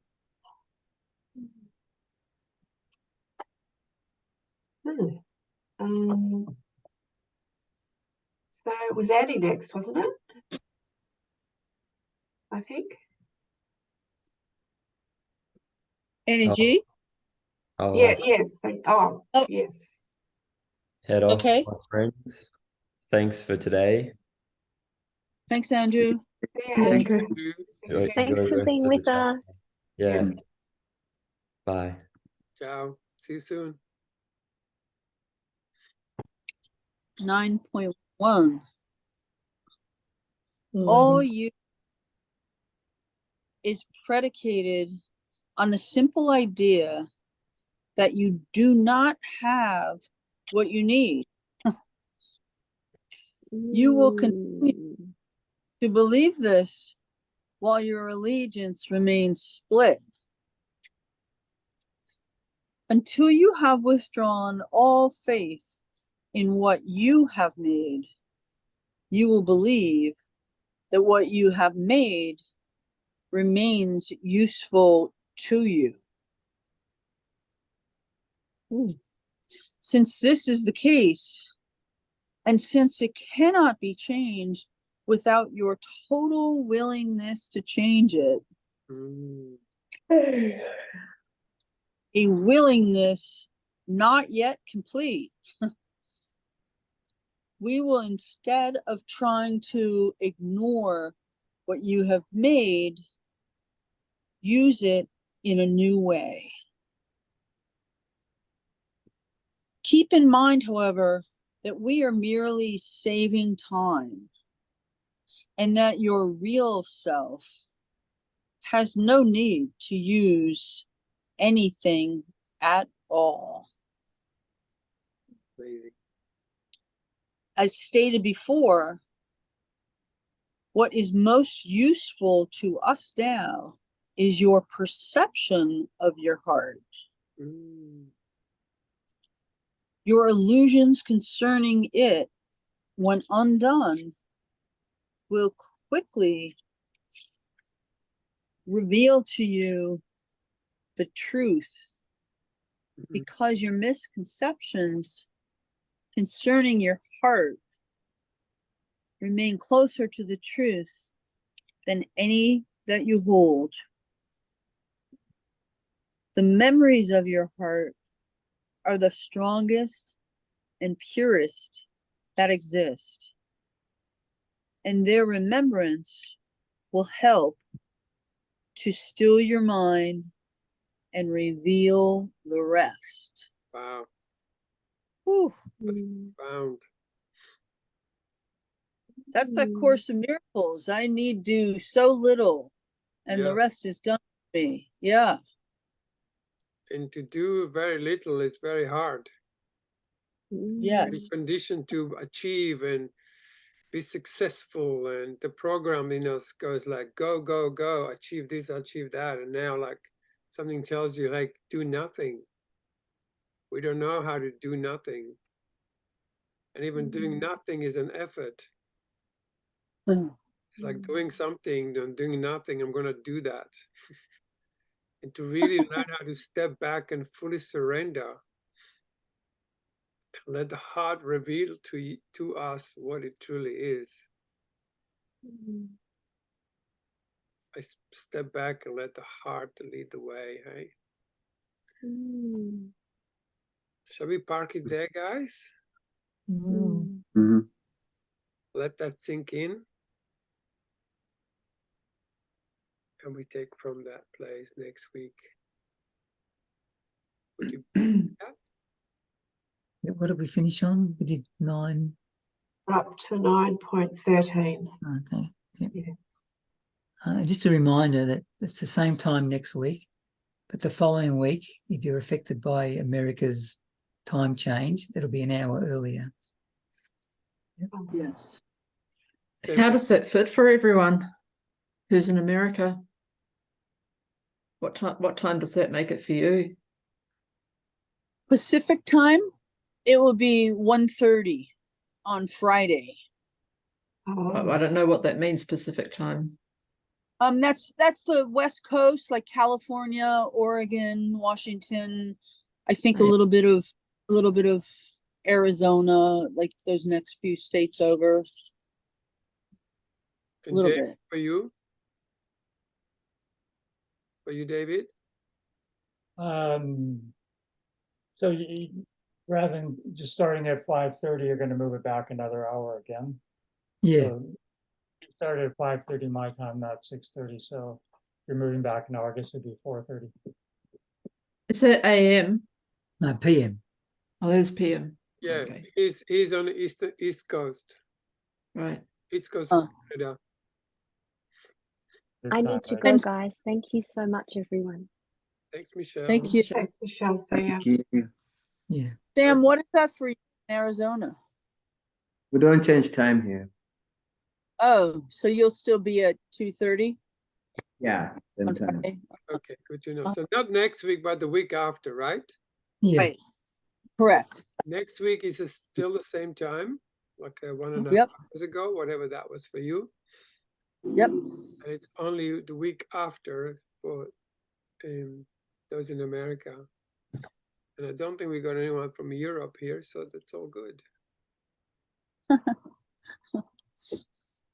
So it was Annie next, wasn't it? I think. Energy. Yeah, yes. Oh, yes. Head off, Okay. my friends. Thanks for today. Thanks, Andrew. Yeah, Andrew. Thanks for being with us. Yeah. Bye. Ciao. See you soon. 9.1. All you is predicated on the simple idea that you do not have what you need. You will continue to believe this while your allegiance remains split. Until you have withdrawn all faith in what you have made, you will believe that what you have made remains useful to you. Since this is the case, and since it cannot be changed without your total willingness to change it, a willingness not yet complete, we will, instead of trying to ignore what you have made, use it in a new way. Keep in mind, however, that we are merely saving time, and that your real self has no need to use anything at all. Crazy. As stated before, what is most useful to us now is your perception of your heart. Your illusions concerning it, when undone, will quickly reveal to you the truth, because your misconceptions concerning your heart remain closer to the truth than any that you hold. The memories of your heart are the strongest and purest that exist, and their remembrance will help to still your mind and reveal the rest. Wow. Whew. That's profound. That's that Course in Miracles. I need do so little, and the rest is done for me. Yeah. And to do very little is very hard. Yes. Be conditioned to achieve and be successful, and the program in us goes like, go, go, go, achieve this, achieve that. And now like something tells you like, do nothing. We don't know how to do nothing. And even doing nothing is an effort. It's like doing something, then doing nothing, I'm gonna do that. And to really learn how to step back and fully surrender. Let the heart reveal to us what it truly is. I step back and let the heart lead the way, hey? Shall we park it there, guys? Let that sink in. And we take from that place next week. Would you What did we finish on? We did 9. Up to 9.13. Okay. Yeah. Just a reminder that it's the same time next week, but the following week, if you're affected by America's time change, it'll be an hour earlier. Yes. How does that fit for everyone who's in America? What time does that make it for you? Pacific time, it will be 1:30 on Friday. I don't know what that means, Pacific time. That's the West Coast, like California, Oregon, Washington. I think a little bit of Arizona, like those next few states over. And Little Dave, bit. for you? For you, David? So rather than just starting at 5:30, you're going to move it back another hour again. Yeah. So you started at 5:30 my time, not 6:30. So you're moving back an hour. I guess it'd be 4:30. Is that AM? No, PM. Oh, there's PM. Yeah, Okay. he's on the East Coast. Right. East Coast of Canada. I need to go, guys. Thank you so much, everyone. Thanks, Michelle. Thank you. Thanks, Michelle. See ya. Thank you. Yeah. Sam, what is that for you in Arizona? We don't change time here. Oh, so you'll still be at 2:30? Yeah, same on time. Friday? Okay, good to know. So not next week, but the week after, right? Yeah. Right. Correct. Next week is still the same time, like 1.5 Yep. hours ago, whatever that was for you. Yep. And it's only the week after for those in America. And I don't think we got anyone from Europe here, so that's all good.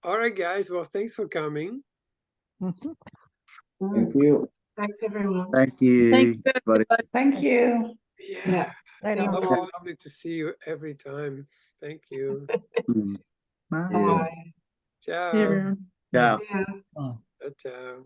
All right, guys. Well, thanks for coming. Thank you. Thanks, everyone. Thank you. Thank you, everybody. Thank you. Yeah. Letting Bye. go. Lovely to see you every time. Thank you. Mm. Bye. Bye. Ciao. Hey, everyone. Ciao. Yeah. Oh. Ciao.